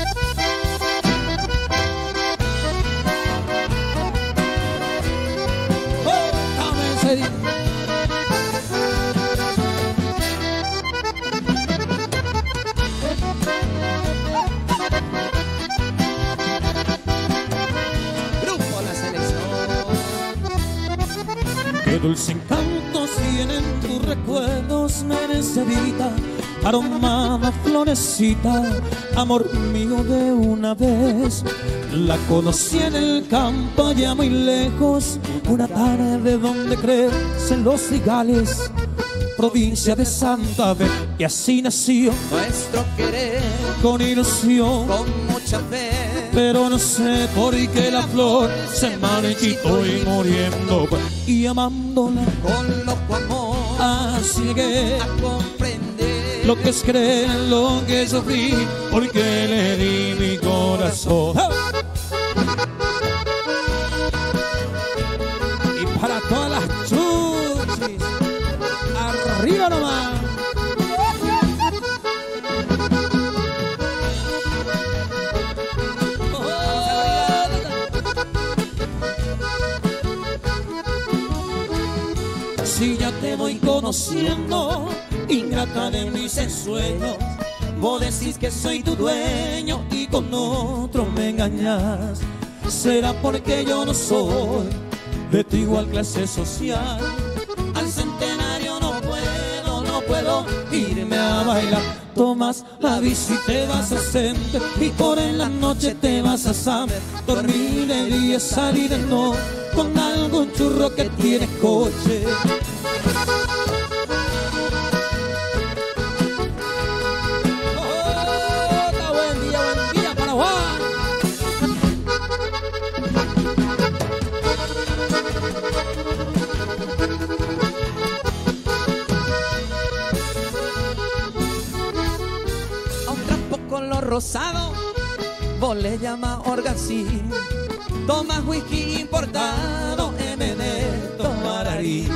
Grupo La Selección. Qué dulce encanto tienen tus recuerdos, merecedita, aromada florecita, amor mío de una vez. La conocí en el campo allá muy lejos, una tarde donde crecen los cigales, provincia de Santa Fe, y así nació nuestro querer, con ilusión, con mucha fe. Pero no sé por qué la flor se marchitó y muriendo, y amándola con loco amor, así llegué a comprender lo que es creer, lo que sufrí, porque le di mi corazón. Y para todas las chuchis, arriba nomás. Si ya te voy conociendo, ingrata de mis ensueños, vos decís que soy tu dueño y con otro me engañas. Será porque yo no soy de tu igual clase social. Al centenario no puedo irme a bailar. Tomas la bici, te vas a sentar y por en la noche te vas a saber dormir de día, salir de noche con algún churro que tiene coche. Buen día, Paraguay. A un trapo con lo rosado, vos le llamas orgasí. Tomas whisky importado, MD, Tomararí.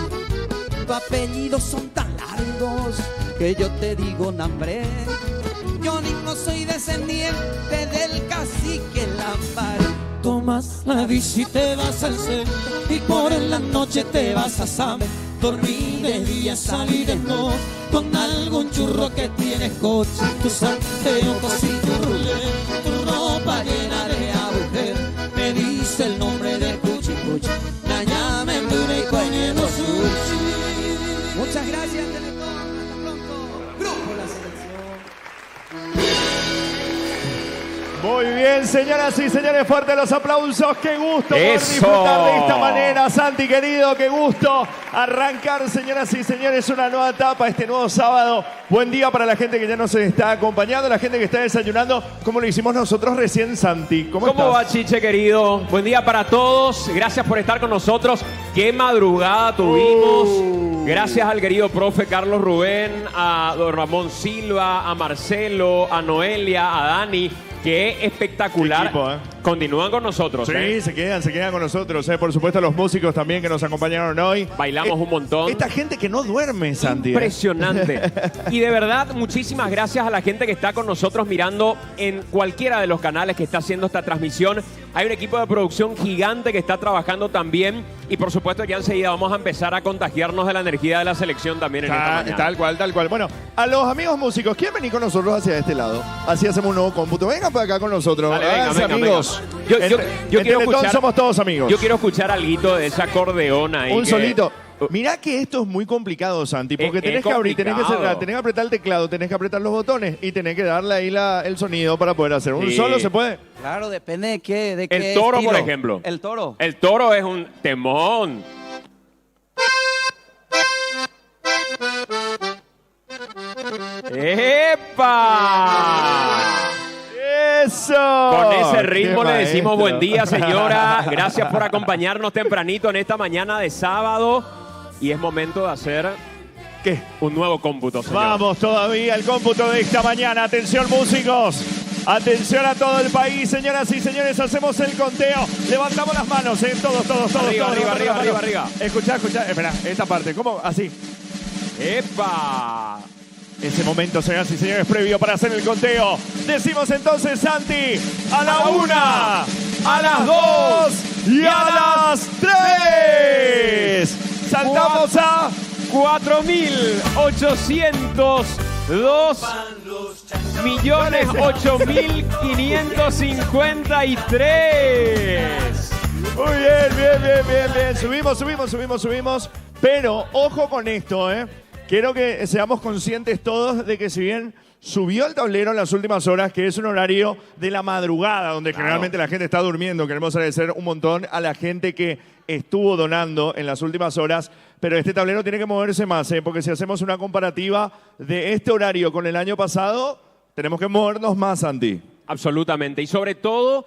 Tu apellidos son tan largos que yo te digo nombre. Yo mismo soy descendiente del cacique Lámpara. Tomas la bici, te vas al centro y por en la noche te vas a saber dormir de día, salir de noche con algún churro que tiene coche. Tu anteojos y tu rulé, tu ropa llena de agujero, me dice el nombre de Cuchi Cuchi, la llame en dure y coñendo sushi. Muchas gracias, Teletón. Hasta pronto. Grupo La Selección. Muy bien, señoras y señores, fuertes los aplausos. Qué gusto poder Eso. disfrutar de esta manera, Santi querido. Qué gusto arrancar, señoras y señores, una nueva etapa este nuevo sábado. Buen día para la gente que ya nos está acompañando, la gente que está desayunando, como lo hicimos nosotros recién, Santi. ¿Cómo estás? va, Chiche, querido? Buen día para todos. Gracias por estar con nosotros. Qué madrugada tuvimos. Gracias al querido profe Carlos Rubén, a don Ramón Silva, a Marcelo, a Noelia, a Dani. Qué espectacular. Qué equipo, Continúan con nosotros. Sí, se quedan con nosotros. Por supuesto, los músicos también que nos acompañaron hoy. Bailamos un montón. Esta gente que no duerme, Santi. Impresionante. Y de verdad, muchísimas gracias a la gente que está con nosotros mirando en cualquiera de los canales que está haciendo esta transmisión. Hay un equipo de producción gigante que está trabajando también. Y por supuesto, ya enseguida vamos a empezar a contagiarnos de la energía de la selección también en esta mañana. Tal cual, tal cual. Bueno, a los amigos músicos, ¿quieren venir con nosotros hacia este lado? Así hacemos un nuevo cómputo. Vengan para acá con nosotros. Dale, venga, Háganse venga, amigos. venga. Yo En quiero Teletón escuchar, somos todos amigos. Yo quiero escuchar algo de ese acordeón ahí. Un solito. Mirá que esto es muy complicado, Santi, porque tenés que abrir, tenés que cerrar, tenés que apretar el teclado, tenés que apretar los botones y tenés que darle ahí el sonido para poder hacer. ¿Un solo se puede? Claro, depende de qué El toro, estilo. por ejemplo. El toro. El toro es un temón. ese ritmo le decimos buen día, señora. Gracias por acompañarnos tempranito en esta mañana de sábado. Y es momento de hacer... ¿Qué? Un nuevo cómputo, señor. Vamos todavía al cómputo de esta mañana. Atención, músicos. Atención a todo el país, señoras y señores. Hacemos el conteo. Levantamos las manos, todos. Arriba. Escuchá. Espera, esta parte. ¿Cómo? Así. ¡Epa! Ese momento, señoras y señores, previo para hacer el conteo. Decimos entonces, Santi, a la 1, a las 2 y a las 3. Saltamos a 4.802.008.553. Muy bien. Subimos. Pero ojo con esto, Quiero que seamos conscientes todos de que si bien subió el tablero en las últimas horas, que es un horario de la madrugada, donde generalmente la gente está durmiendo, queremos agradecer un montón a la gente que estuvo donando en las últimas horas, pero este tablero tiene que moverse más, porque si hacemos una comparativa de este horario con el año pasado, tenemos que movernos más, Santi. Absolutamente, y sobre todo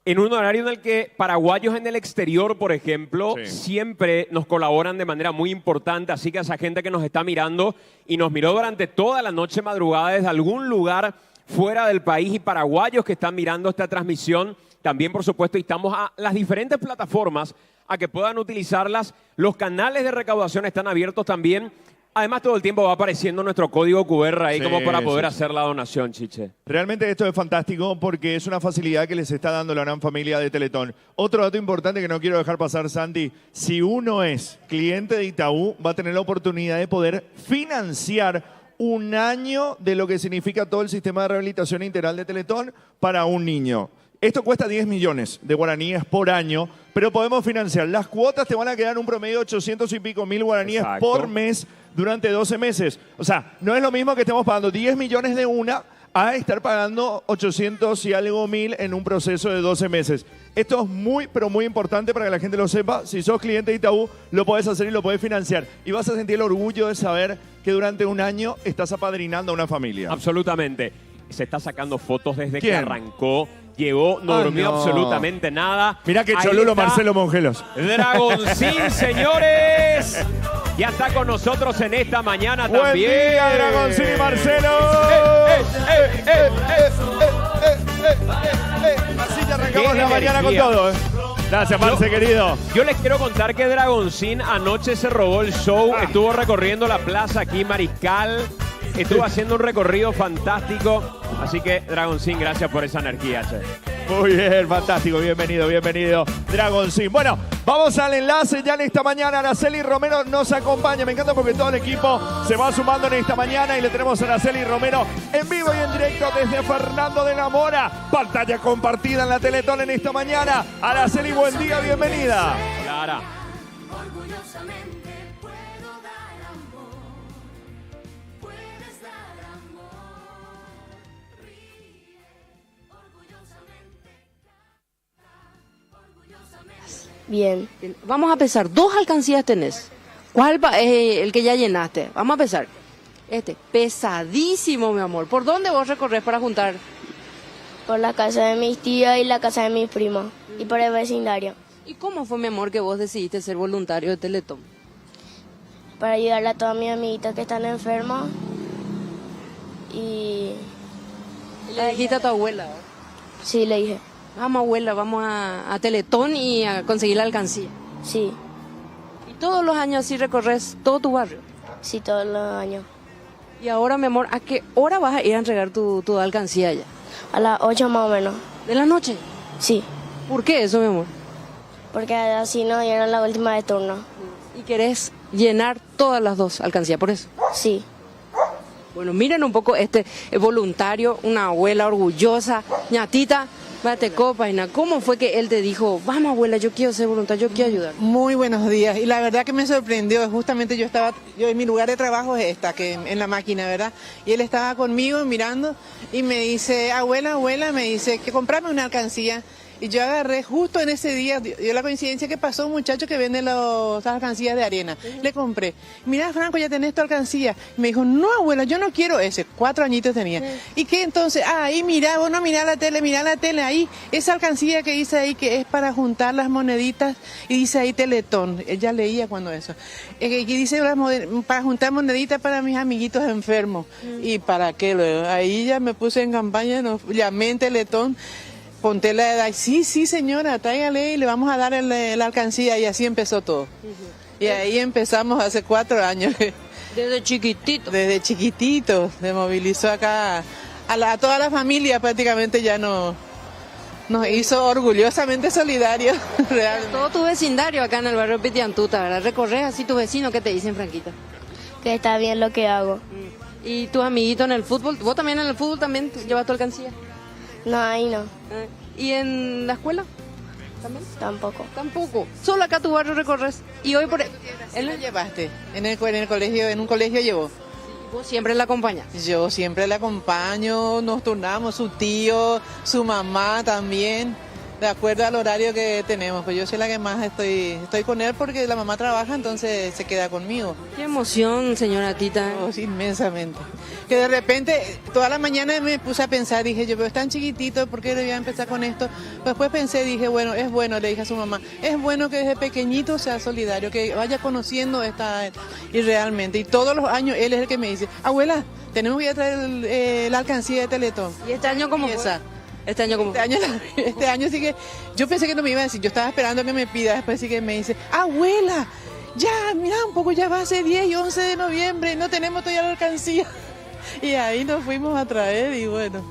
en un horario en el que paraguayos en el exterior, por ejemplo, siempre nos colaboran de manera muy importante. Así que a esa gente que nos está mirando y nos miró durante toda la noche madrugada desde algún lugar fuera del país y paraguayos que están mirando esta transmisión, también, por supuesto, instamos a las diferentes plataformas a que puedan utilizarlas. Los canales de recaudación están abiertos también. Además, todo el tiempo va apareciendo nuestro código QR ahí como para poder hacer la donación, Chiche. Realmente esto es fantástico porque es una facilidad que les está dando la gran familia de Teletón. Otro dato importante que no quiero dejar pasar, Santi. Si uno es cliente de Itaú, va a tener la oportunidad de poder financiar un año de lo que significa todo el sistema de rehabilitación integral de Teletón para un niño. Esto cuesta 10 millones de guaraníes por año, pero podemos financiar. Las cuotas te van a quedar un promedio de 800 y pico mil guaraníes por mes durante 12 meses. O sea, no es lo mismo que estemos pagando 10 millones de una a estar pagando 800 y algo mil en un proceso de 12 meses. Esto es muy, pero muy importante para que la gente lo sepa. Si sos cliente de Itaú, lo podés hacer y lo podés financiar. Y vas a sentir el orgullo de saber que durante un año estás apadrinando a una familia. Absolutamente. Se está sacando fotos desde que arrancó. Llegó, no durmió absolutamente nada. Mirá que cholulo Marcelo Mongelos. Dragoncín, señores. Ya está con nosotros en esta mañana también. Buen día, Dragoncín y Marcelo. Así ya arrancamos la mañana con todo. Gracias, Marce, querido. Yo les quiero contar que Dragoncín anoche se robó el show. Estuvo recorriendo la plaza aquí, Mariscal. Estuvo haciendo un recorrido fantástico. Así que, Dragoncín, gracias por esa energía, che. Muy bien, fantástico. Bienvenido, Dragoncín. Bueno, vamos al enlace ya en esta mañana. Araceli Romero nos acompaña. Me encanta porque todo el equipo se va sumando en esta mañana y le tenemos a Araceli Romero en vivo y en directo desde Fernando de la Mora. Pantalla compartida en la Teletón en esta mañana. Araceli, buen día, bienvenida. Clara. Bien. Vamos a empezar. 2 alcancías tenés. ¿Cuál es el que ya llenaste? Vamos a empezar. Pesadísimo, mi amor. ¿Por dónde vos recorres para juntar? Por la casa de mis tíos y la casa de mis primos. Y por el vecindario. ¿Y cómo fue, mi amor, que vos decidiste ser voluntario de Teletón? Para ayudarle a todos mis amiguitos que están enfermos. Y ¿le dijiste a tu abuela? Sí, le dije. Vamos, abuela, vamos a Teletón y a conseguir la alcancía. Sí. ¿Y todos los años así recorres todo tu barrio? Sí, todos los años. Y ahora, mi amor, ¿a qué hora vas a ir a entregar tu alcancía ya? A las 8 más o menos. ¿De la noche? Sí. ¿Por qué eso, mi amor? Porque así no llenan la última de turno. ¿Y querés llenar todas las 2 alcancías por eso? Sí. Bueno, miren un poco este voluntario, una abuela orgullosa, ñatita. ¿Cómo fue que él te dijo, vamos, abuela, yo quiero ser voluntario, yo quiero ayudar? Muy buenos días, y la verdad que me sorprendió. Justamente yo en mi lugar de trabajo es en la máquina, ¿verdad? Y él estaba conmigo mirando y me dice, abuela, me dice que comprame una alcancía. Y yo agarré justo en ese día, dio la coincidencia que pasó un muchacho que vende las alcancías de arena. Le compré. Mira, Franco, ya tenés tu alcancía. Y me dijo, no, abuela, yo no quiero ese. 4 añitos tenía. ¿Y qué entonces? Ahí mira, vos no mirá la tele, ahí. Esa alcancía que dice ahí que es para juntar las moneditas y dice ahí Teletón. Ella leía cuando eso. Que dice para juntar moneditas para mis amiguitos enfermos. ¿Y para qué? Ahí ya me puse en campaña, llamé en Teletón. Conté la edad, sí, señora, tráigale y le vamos a dar la alcancía y así empezó todo. Y ahí empezamos hace 4 años. Desde chiquitito. Desde chiquitito, se movilizó acá a toda la familia prácticamente ya nos hizo orgullosamente solidarios. Realmente. Todo tu vecindario acá en el barrio Pitiantuta, ¿verdad? Recorres así tu vecino, ¿qué te dicen, Franquita? Que está bien lo que hago. ¿Y tus amiguitos en el fútbol? ¿Vos también en el fútbol también llevas tu alcancía? No, ahí no. ¿Y en la escuela? ¿También? Tampoco. Solo acá tu barrio recorres. Y hoy por ¿Él lo llevaste? En el colegio, en un colegio llevó. ¿Vos siempre la acompañas? Yo siempre la acompaño, nos turnamos, su tío, su mamá también, de acuerdo al horario que tenemos. Pues yo soy la que más estoy con él porque la mamá trabaja, entonces se queda conmigo. Qué emoción, señora Tita. Oh, sí, inmensamente. Que de repente, toda la mañana me puse a pensar, dije yo, pero es tan chiquitito, ¿por qué debía empezar con esto? Después pensé, dije, bueno, es bueno, le dije a su mamá, es bueno que desde pequeñito sea solidario, que vaya conociendo esta... Y realmente, y todos los años él es el que me dice, abuela, tenemos que ir a traer la alcancía de Teletón. ¿Y este año cómo fue? Este año sí que, yo pensé que no me iba a decir, yo estaba esperando que me pida, después sí que me dice, abuela, ya, mira un poco, ya va a ser 10 y 11 de noviembre, no tenemos todavía la alcancía. Y ahí nos fuimos a traer y bueno,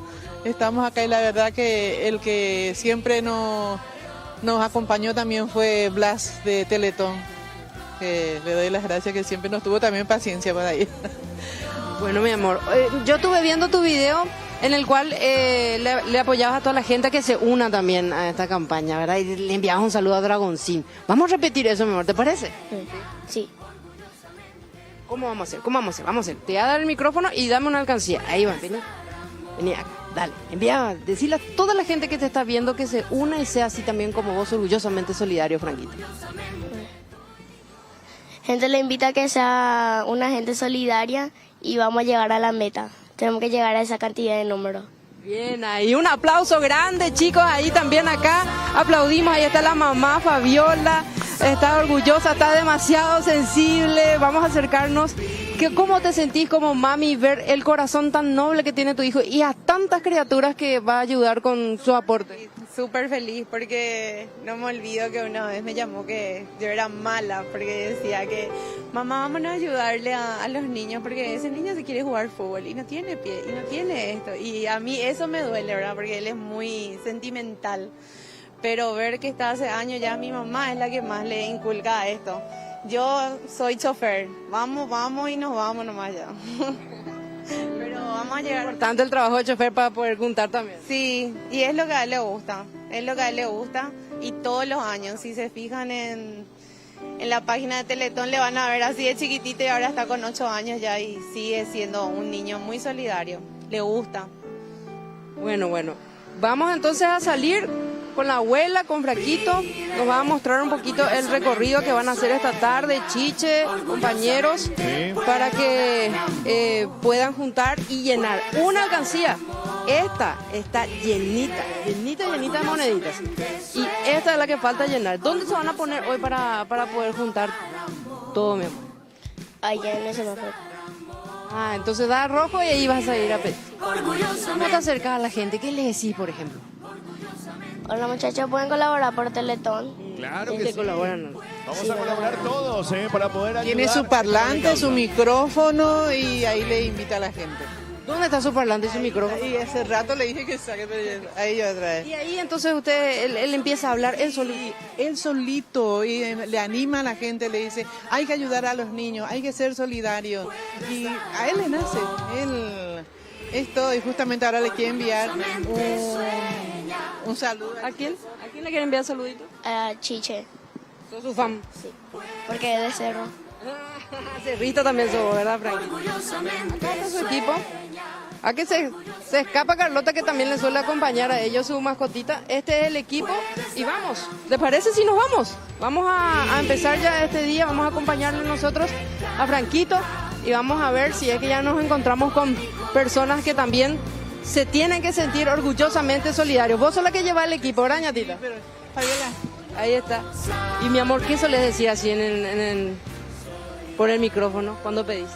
estamos acá y la verdad que el que siempre nos acompañó también fue Blas de Teletón, que le doy las gracias que siempre nos tuvo también paciencia para ir. Bueno, mi amor, yo estuve viendo tu video en el cual le apoyabas a toda la gente que se una también a esta campaña, ¿verdad? Y le enviabas un saludo a Dragoncín. Vamos a repetir eso, mi amor, ¿te parece? Sí. ¿Cómo vamos a hacer? Vamos a hacer. Te voy a dar el micrófono y dame una alcancía. Ahí va, vení acá, dale. Envía, decirle a toda la gente que te está viendo que se una y sea así también como vos, orgullosamente solidario, Franquita. Gente le invita a que sea una gente solidaria y vamos a llegar a la meta. Tenemos que llegar a esa cantidad de números. Bien, ahí un aplauso grande, chicos, ahí también acá aplaudimos, ahí está la mamá Fabiola, está orgullosa, está demasiado sensible, vamos a acercarnos. ¿Cómo te sentís como mami ver el corazón tan noble que tiene tu hijo y a tantas criaturas que va a ayudar con su aporte? Súper feliz porque no me olvido que una vez me llamó que yo era mala porque decía que mamá, vamos a ayudarle a los niños porque ese niño se quiere jugar fútbol y no tiene pie y no tiene esto. Y a mí eso me duele, ¿verdad? Porque él es muy sentimental. Pero ver que está hace años ya mi mamá es la que más le inculca esto. Yo soy chofer, vamos y nos vamos nomás ya. Pero vamos a llegar. Es importante el trabajo de chofer para poder juntar también. Sí, y es lo que a él le gusta, y todos los años, si se fijan en la página de Teletón le van a ver así de chiquitito y ahora está con 8 años ya y sigue siendo un niño muy solidario, le gusta. Bueno, vamos entonces a salir con la abuela, con Franquito, nos va a mostrar un poquito el recorrido que van a hacer esta tarde, Chiche, compañeros, para que puedan juntar y llenar una alcancía. Esta está llenita de moneditas. Y esta es la que falta llenar. ¿Dónde se van a poner hoy para poder juntar todo, mi amor? Allá en ese semáforo. Entonces da rojo y ahí vas a ir a pedir. ¿Cómo te acercas a la gente? ¿Qué le decís, por ejemplo? Hola muchachos, ¿pueden colaborar por Teletón? Claro que sí. Colaboran. Vamos a colaborar todos para poder ayudar. Tiene su parlante, su micrófono y ahí le invita a la gente. ¿Dónde está su parlante y su micrófono? Y hace rato le dije que saque, pero ahí yo otra vez. Y ahí entonces él empieza a hablar él solito y le anima a la gente, le dice, hay que ayudar a los niños, hay que ser solidario. Y a él le nace, esto, y justamente ahora le quiere enviar un saludo. ¿A quién? ¿A quién le quiere enviar saludito? A Chiche. ¿Sos su fan? Sí, porque es de Cerro. Cerrito también sos, ¿verdad, Frankie? Acá está su equipo. A que se escapa Carlota, que también le suele acompañar a ellos su mascotita. Este es el equipo y vamos. ¿Les parece si nos vamos? Vamos a empezar ya este día, vamos a acompañarle nosotros a Franquito y vamos a ver si es que ya nos encontramos con personas que también se tienen que sentir orgullosamente solidarios. Vos sos la que lleva el equipo, ¿verdad, ñatita? Fabiola. Ahí está. Y mi amor, ¿qué sueles decir así por el micrófono cuando pedís?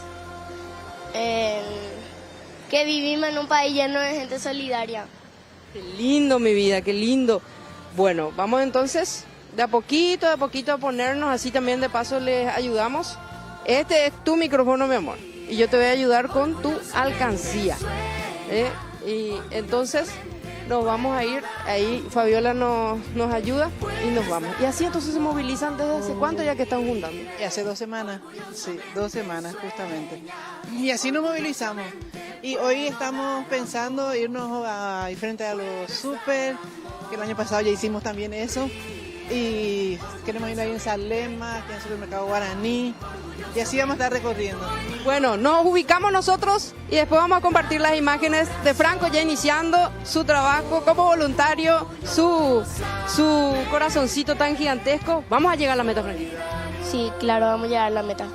Que vivimos en un país lleno de gente solidaria. Qué lindo, mi vida, qué lindo. Bueno, vamos entonces de a poquito a ponernos, así también de paso les ayudamos. Este es tu micrófono, mi amor, y yo te voy a ayudar con tu alcancía. Y entonces nos vamos a ir, ahí Fabiola nos ayuda y nos vamos. Y así entonces se movilizan desde hace cuánto ya que están juntando. Y hace 2 semanas, sí, 2 semanas justamente. Y así nos movilizamos. Y hoy estamos pensando irnos a ir frente a los súper, que el año pasado ya hicimos también eso. Y queremos ir ahí en Salema, aquí en el supermercado Guaraní. Y así vamos a estar recorriendo. Bueno, nos ubicamos nosotros y después vamos a compartir las imágenes de Franco ya iniciando su trabajo como voluntario, su corazoncito tan gigantesco. ¿Vamos a llegar a la meta, Franquito? Sí, claro, vamos a llegar a la meta.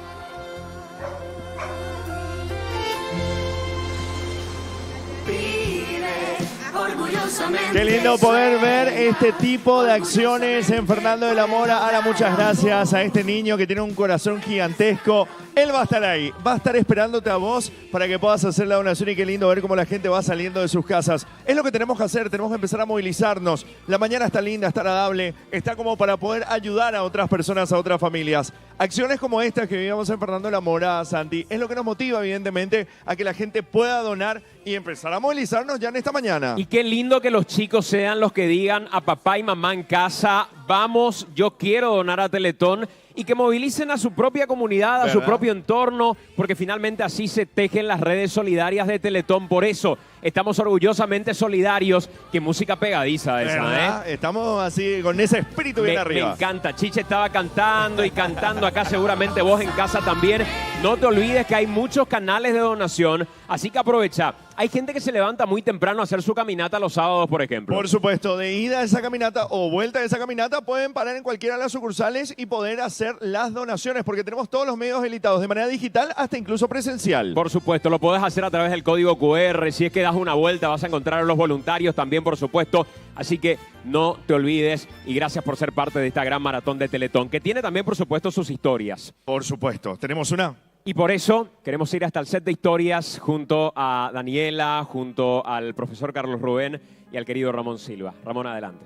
Qué lindo poder ver este tipo de acciones en Fernando de la Mora. Ahora, muchas gracias a este niño que tiene un corazón gigantesco. Él va a estar ahí, va a estar esperándote a vos para que puedas hacer la donación y qué lindo ver cómo la gente va saliendo de sus casas. Es lo que tenemos que hacer, tenemos que empezar a movilizarnos. La mañana está linda, está agradable, está como para poder ayudar a otras personas, a otras familias. Acciones como estas que vivíamos en Fernando de la Mora, Santi, es lo que nos motiva evidentemente a que la gente pueda donar y empezar a movilizarnos ya en esta mañana. Y qué lindo que los chicos sean los que digan a papá y mamá en casa, vamos, yo quiero donar a Teletón. Y que movilicen a su propia comunidad, a su propio entorno, porque finalmente así se tejen las redes solidarias de Teletón. Por eso estamos orgullosamente solidarios. Qué música pegadiza esa, ¿eh? Estamos así con ese espíritu bien arriba. Me encanta. Chiche estaba cantando y cantando acá, seguramente vos en casa también. No te olvides que hay muchos canales de donación, así que aprovecha. Hay gente que se levanta muy temprano a hacer su caminata los sábados, por ejemplo. Por supuesto, de ida a esa caminata o vuelta de esa caminata pueden parar en cualquiera de las sucursales y poder hacer las donaciones, porque tenemos todos los medios habilitados de manera digital hasta incluso presencial. Por supuesto, lo podés hacer a través del código QR. Si es que das una vuelta vas a encontrar a los voluntarios también, por supuesto. Así que no te olvides y gracias por ser parte de esta gran maratón de Teletón, que tiene también, por supuesto, sus historias. Por supuesto, tenemos una. Y por eso queremos ir hasta el set de historias junto a Daniela, junto al profesor Carlos Rubén y al querido Ramón Silva. Ramón, adelante.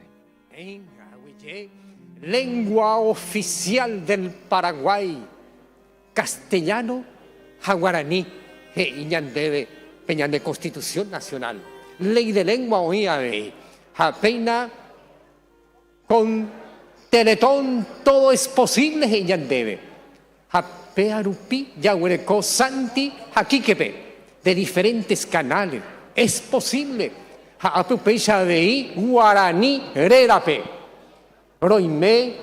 Lengua oficial del Paraguay, castellano, guaraní, iñandebe, peñan de Constitución Nacional. Ley de lengua oía de peina con Teletón todo es posible, iñandebe. Pearupi, Yahuereco, Santi, Jaquiquepe, de diferentes canales. Es posible. Apupecha de Guaraní, Rerape. Roime,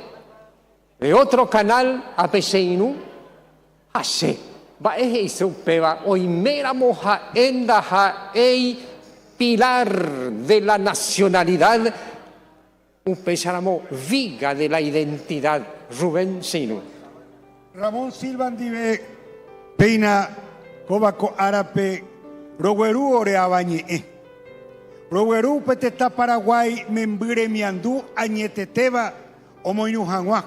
de otro canal, Apecheinu, Hache. Baeje y Seupeba, Oimera Moja, Endaja, Ei, pilar de la nacionalidad. Upecharamo, viga de la identidad, Rubén Sinu. Ramón Silva Andive, Peina, Cobaco Arape, Roguerú Oreabañe. Roguerú Peteta Paraguay, Membre Miandú, Añeteteba, Omoinu Janguá,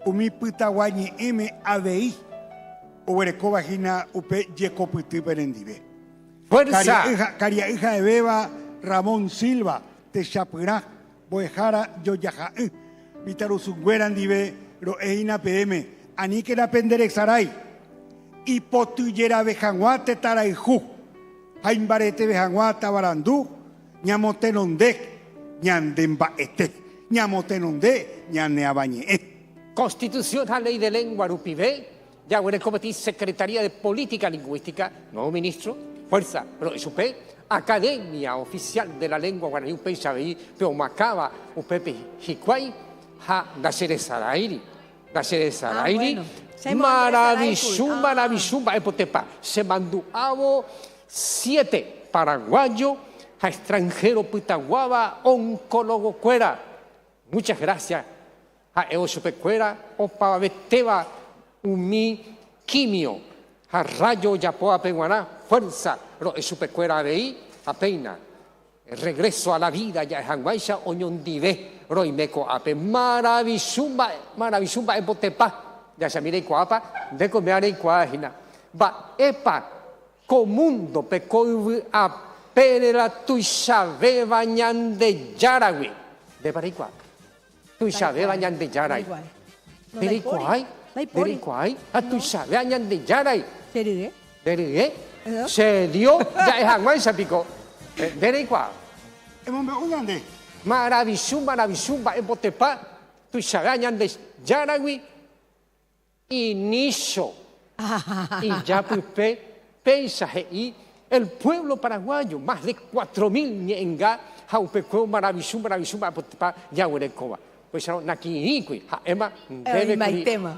Umi Pitaguañe M. ADI, Oberecoba Gina, Upe Yecoputi Perendive. ¡Fuerza! Caria hija de Beba, Ramón Silva, Techapurá, Boejara, Yoyaja, Vitarusunguerandive, Roeina PM. Aníquera penderexaray, y potuyera bejanguate tarayjú, jaimbarete bejanguata barandú, ñamotenondé, ñandembaete, ñamotenondé, ñaneabañe. Constitución a ley de lengua rupivé, ya huele comité Secretaría de Política Lingüística, nuevo ministro, fuerza, pero eso Academia Oficial de la Lengua Guaraní, Upé Xabeí, Peomacaba, Upepe Jicuay, ja Gacheresarairi. Bueno. Maravilloso, epotepa. Se mandó 7 paraguayo, a extranjero pitaguaba, oncólogo cuera. Muchas gracias a Eosupe cuera, o paveteba, umi quimio, a rayo yapoa peguaná, fuerza, ro Eosupe cuera de ahí, a peina. El regreso a la vida ya es anguaisha, oñondive, roimeco ape, maravillumba, epotepa, ya se mire cuapa, de comer en cuajina. Va, epa, comundo, pecoivi a perela tuixave bañan de yaragui. De paricua. Tuixave bañan de yaray. Pericuay, a tuixave bañan de yaray. ¿Derigué? Se dio, ya es anguaisha pico. Dericua. Maravillumba, epotepa, tuixave bañan de yaragui. Inicio. Y ya pues pensaje y el pueblo paraguayo, más de 4.000 ñenga, jaupeco maravillumba, yahuerecoba. Pues ya naquinicui, ema debe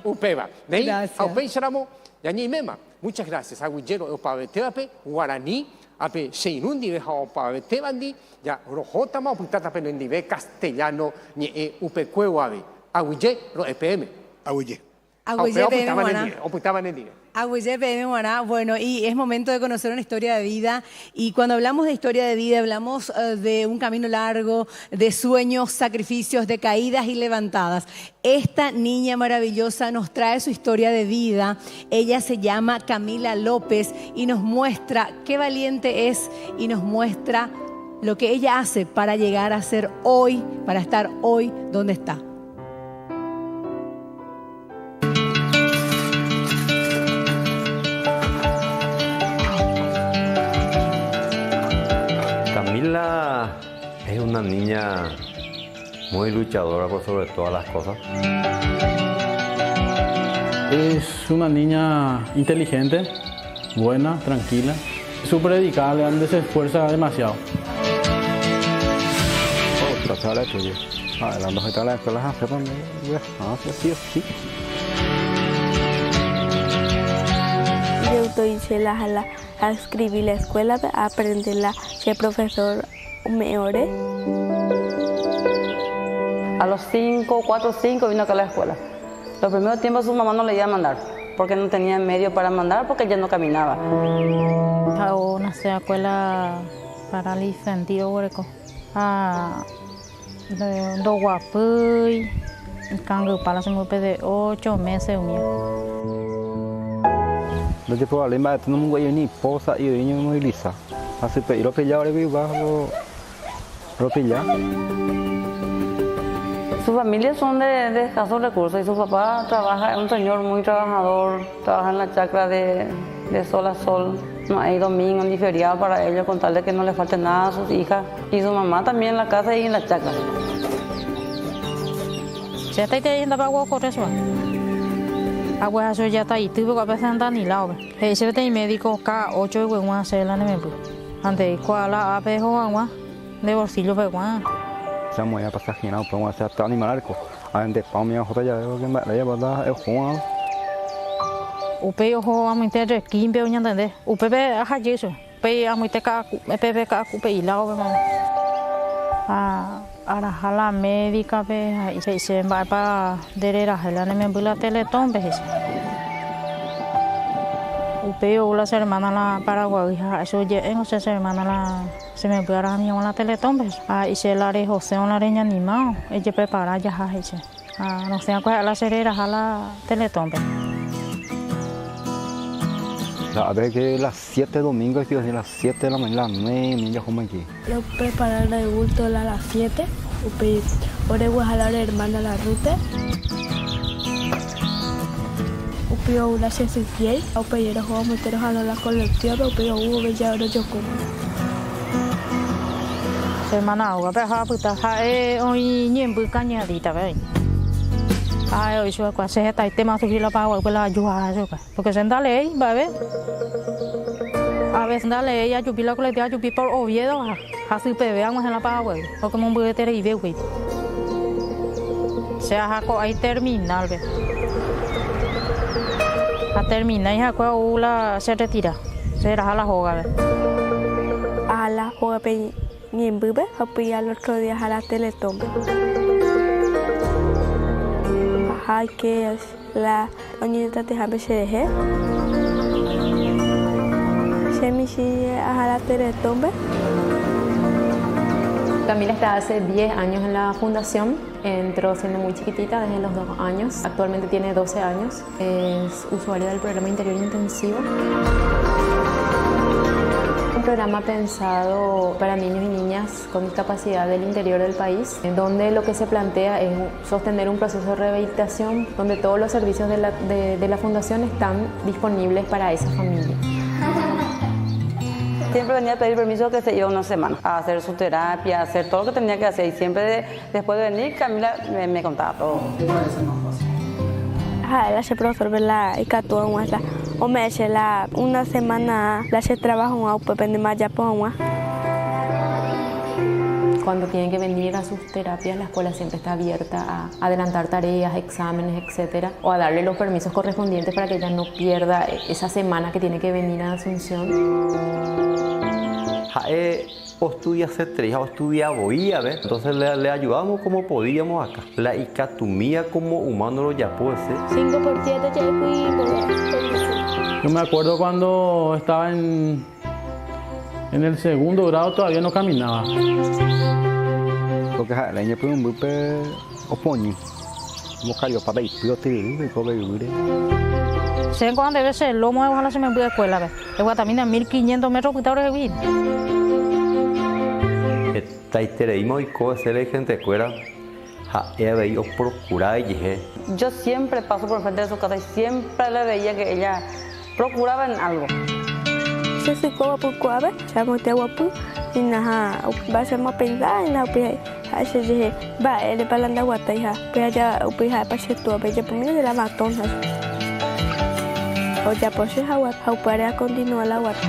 upeba. Nei, jaupensaramo, yañimema. Muchas gracias. Aguillero opaveteape, guaraní, ape se inundi de jaupavetebandi, ya rojotama oputata penendive castellano ñe upecuehuave. Aguille ro EPM. Aguille. Bueno, y es momento de conocer una historia de vida. Y cuando hablamos de historia de vida, hablamos de un camino largo, de sueños, sacrificios, de caídas y levantadas. Esta niña maravillosa nos trae su historia de vida. Ella se llama Camila López y nos muestra qué valiente es y nos muestra lo que ella hace para llegar a ser hoy, para estar hoy donde está. Camila es una niña muy luchadora por sobre todas las cosas. Es una niña inteligente, buena, tranquila, súper dedicada, donde se esfuerza demasiado. Otra sala tuya. Las dos etapas de la escuela se hacen sí. Yo estoy a escribir la escuela, a aprender a ser profesor mejor. A los 4 o 5 vino acá a la escuela. Los primeros tiempos su mamá no le iba a mandar, porque no tenía medio para mandar, porque ella no caminaba. Nací en la escuela para el infantil, do guapuy, cango para un grupo de 8 meses. No te puedo hablar más, no me voy a ni posa y niño muy lisa. Así que lo pillaba de viva, lo pillaba. Su familia son de escasos recursos y su papá trabaja, es un señor muy trabajador, trabaja en la chacra de sol a sol. No hay domingo ni feriado para ellos, con tal de que no le falte nada a sus hijas. Y su mamá también en la casa y en la chacra. Ya está yendo para agua correr eso. Agua eso ya está ahí, tuve que a veces andar ni lado. Ese te médico cada 8 de huevón hacer la nemepú. Antes cuál la apejo agua de bolsillo peguán. Se me voy a pasar ginado, podemos hacer hasta animal arco. Antes para mí ojo ya veo que me la lleva el juego. Upe ojo a mi terre quimpe uña entender. Upe be a eso. Pe a mi teca pepe ca cupe y lado a la médica ve y se va para derera la nemepú la teletón ve. Upeo la hermana la Paraguay, eso ya en esa hermana la se me puede a mí la teletón ves. Y se la de José una reña animado, ella prepara ya ese. No sé cuál la cerera a la teletón ves. A ver que las 7 domingos, tío, las 7 de la mañana, las 9 niñas como aquí. Yo preparar el bulto a las 7, ahora voy a jalar la hermana la ruta. Upio una se fiel, upio era juego meteros a la colección, upio hubo bella hora yo como. Semana agua, pero ha puta, hoy ni en cañadita, ve. Hoy yo cuando se está el tema subir la paga, pues la ayuda, porque se anda ley, va a ver. A veces anda ley, a chupir la colección, a chupir por Oviedo, a su veamos en la paga, porque me voy a tener y veo, se ha ahí terminal, ve. A terminar y a la se retira, se raja la joga, ve. jala o pe niembube o pe al otro día jala Teletón. Ajá, que es la niñita te jabe se deje. Se me sigue a jala Teletón. Camila está hace 10 años en la fundación, entró siendo muy chiquitita, desde los 2 años, actualmente tiene 12 años, es usuaria del programa Interior Intensivo. Un programa pensado para niños y niñas con discapacidad del interior del país, en donde lo que se plantea es sostener un proceso de rehabilitación donde todos los servicios de la fundación están disponibles para esa familia. Siempre venía a pedir permiso que se iba una semana a hacer su terapia, a hacer todo lo que tenía que hacer. Y siempre después de venir, Camila me contaba todo. La se profesor la y cató en la o me hace la una semana la se trabajo en auto depende más ya ponga. Cuando tienen que venir a sus terapias, la escuela siempre está abierta a adelantar tareas, exámenes, etcétera, o a darle los permisos correspondientes para que ella no pierda esa semana que tiene que venir a Asunción. O estudia C3 o estudia boía, ¿ves? Entonces le ayudamos como podíamos acá. La icatumía como humano lo ya puede ser. 5 por 7 ya fui. Yo me acuerdo cuando estaba en el segundo grado todavía no caminaba. Porque la niña fue un bupe opoño. Como cayó para ir, pero te digo, y para ir. Se cuando debe ser, lo muevo a la semana de escuela, ¿ves? El Guatamina 1500 metros por hora de vida. Taitereimo y cosas de gente escuela, ella veía procurar y yo siempre paso por frente de su casa y siempre le veía que ella procuraba en algo. Se se coba por cuave, se monte guapo y nada, va a ser más pensada en la opinión. Así dije, va, él para andar guata hija, pero ya opinión para ser tu apellido por mí de la matona. O ya por ser agua, o para continuar la guata.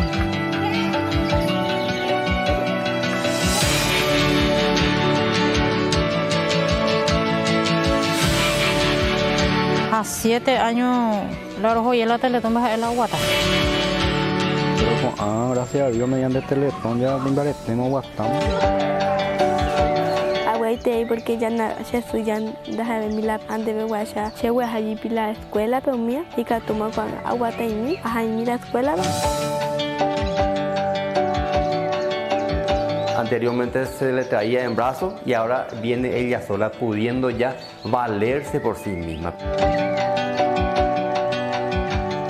A 7 años, la rojo y la Teletón baja en la guata. Gracias a Dios, mediante Teletón ya tenemos guatamos. Aguaite porque ya se estudian, déjame mirar antes de guacha, se voy a allí la escuela, pero mía, y que toma con aguata y mí, a allí la escuela. Anteriormente se le traía en brazos y ahora viene ella sola pudiendo ya valerse por sí misma.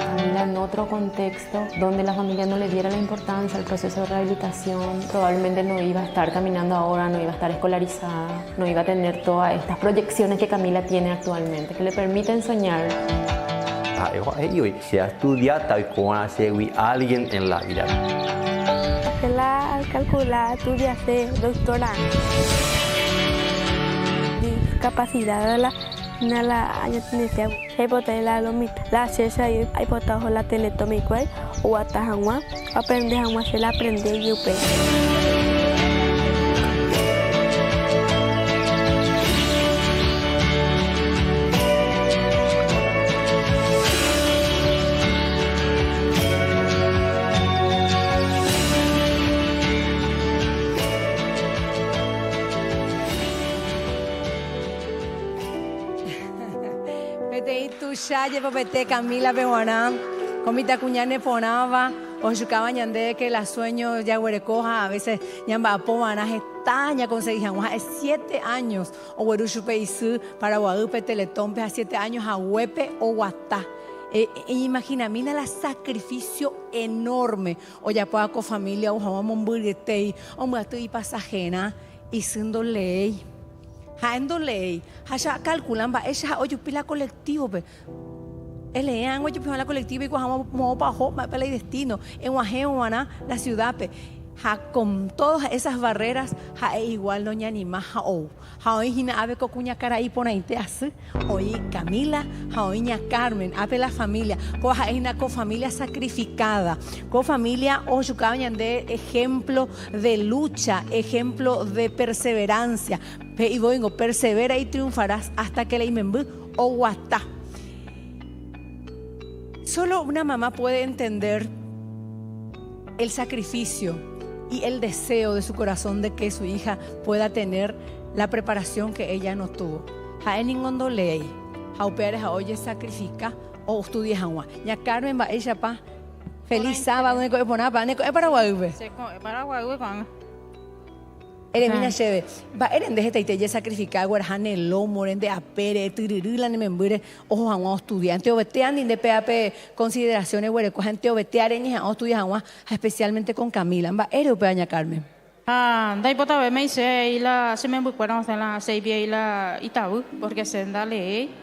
Camila, en otro contexto donde la familia no le diera la importancia al proceso de rehabilitación, probablemente no iba a estar caminando ahora, no iba a estar escolarizada, no iba a tener todas estas proyecciones que Camila tiene actualmente, que le permiten soñar. Se ha estudiado tal como hace alguien en la vida. La calcular, estudia ser doctora. Discapacidad de la año tenía se boté la lomita. La cesa y hay botado la teletómico o atajangua. Aprende a se la aprende y upe. Ya popete Camila Pehuaná, comita cuñane ponaba, o chucaba ñande que la sueño ya huerecoja, a veces ñamba pomana gestaña conseguían, es 7 años, o hueruchupe isu para guadupe Teletón, a 7 años a huepe o guatá. Imagina, mira el sacrificio enorme, o ya pueda con familia, o jamás hamburguete, o me estoy pasajena, y siendo ley. Haendo ley, ya calculan, va, ella hoy pila colectivo, pe. Lean hoy pila colectivo y cuando vamos para el destino, en Guajéuana, la ciudad, pe. Con todas esas barreras, es igual no ni más hoy hina ave cocuña cara y pone ahí te hace hoy Camila, hoy ña Carmen, ave la familia, coja una con familia sacrificada, con familia o chucabañan de ejemplo de lucha, ejemplo de perseverancia. Y voy persevera y triunfarás hasta que la imembú o guatá. Solo una mamá puede entender el sacrificio y el deseo de su corazón de que su hija pueda tener la preparación que ella no tuvo. Ha en ningún ley, ha operes a oye sacrifica o estudia agua. Ya Carmen va ella pa feliz sábado ne ko ponapa ne ko Paraguay. Se Paraguay con Eres mina cheve. Va eren de esta ite sacrificar guarjane lomo de apere tiririla ne membure ojo agua estudiante obetean de PAP consideraciones huereco gente obetear en a estudiar agua especialmente con Camila. Va ere opeaña Carmen. Dai pota ve me dice y la se me buscaron hacer la seibia y la Itaú porque se da ley.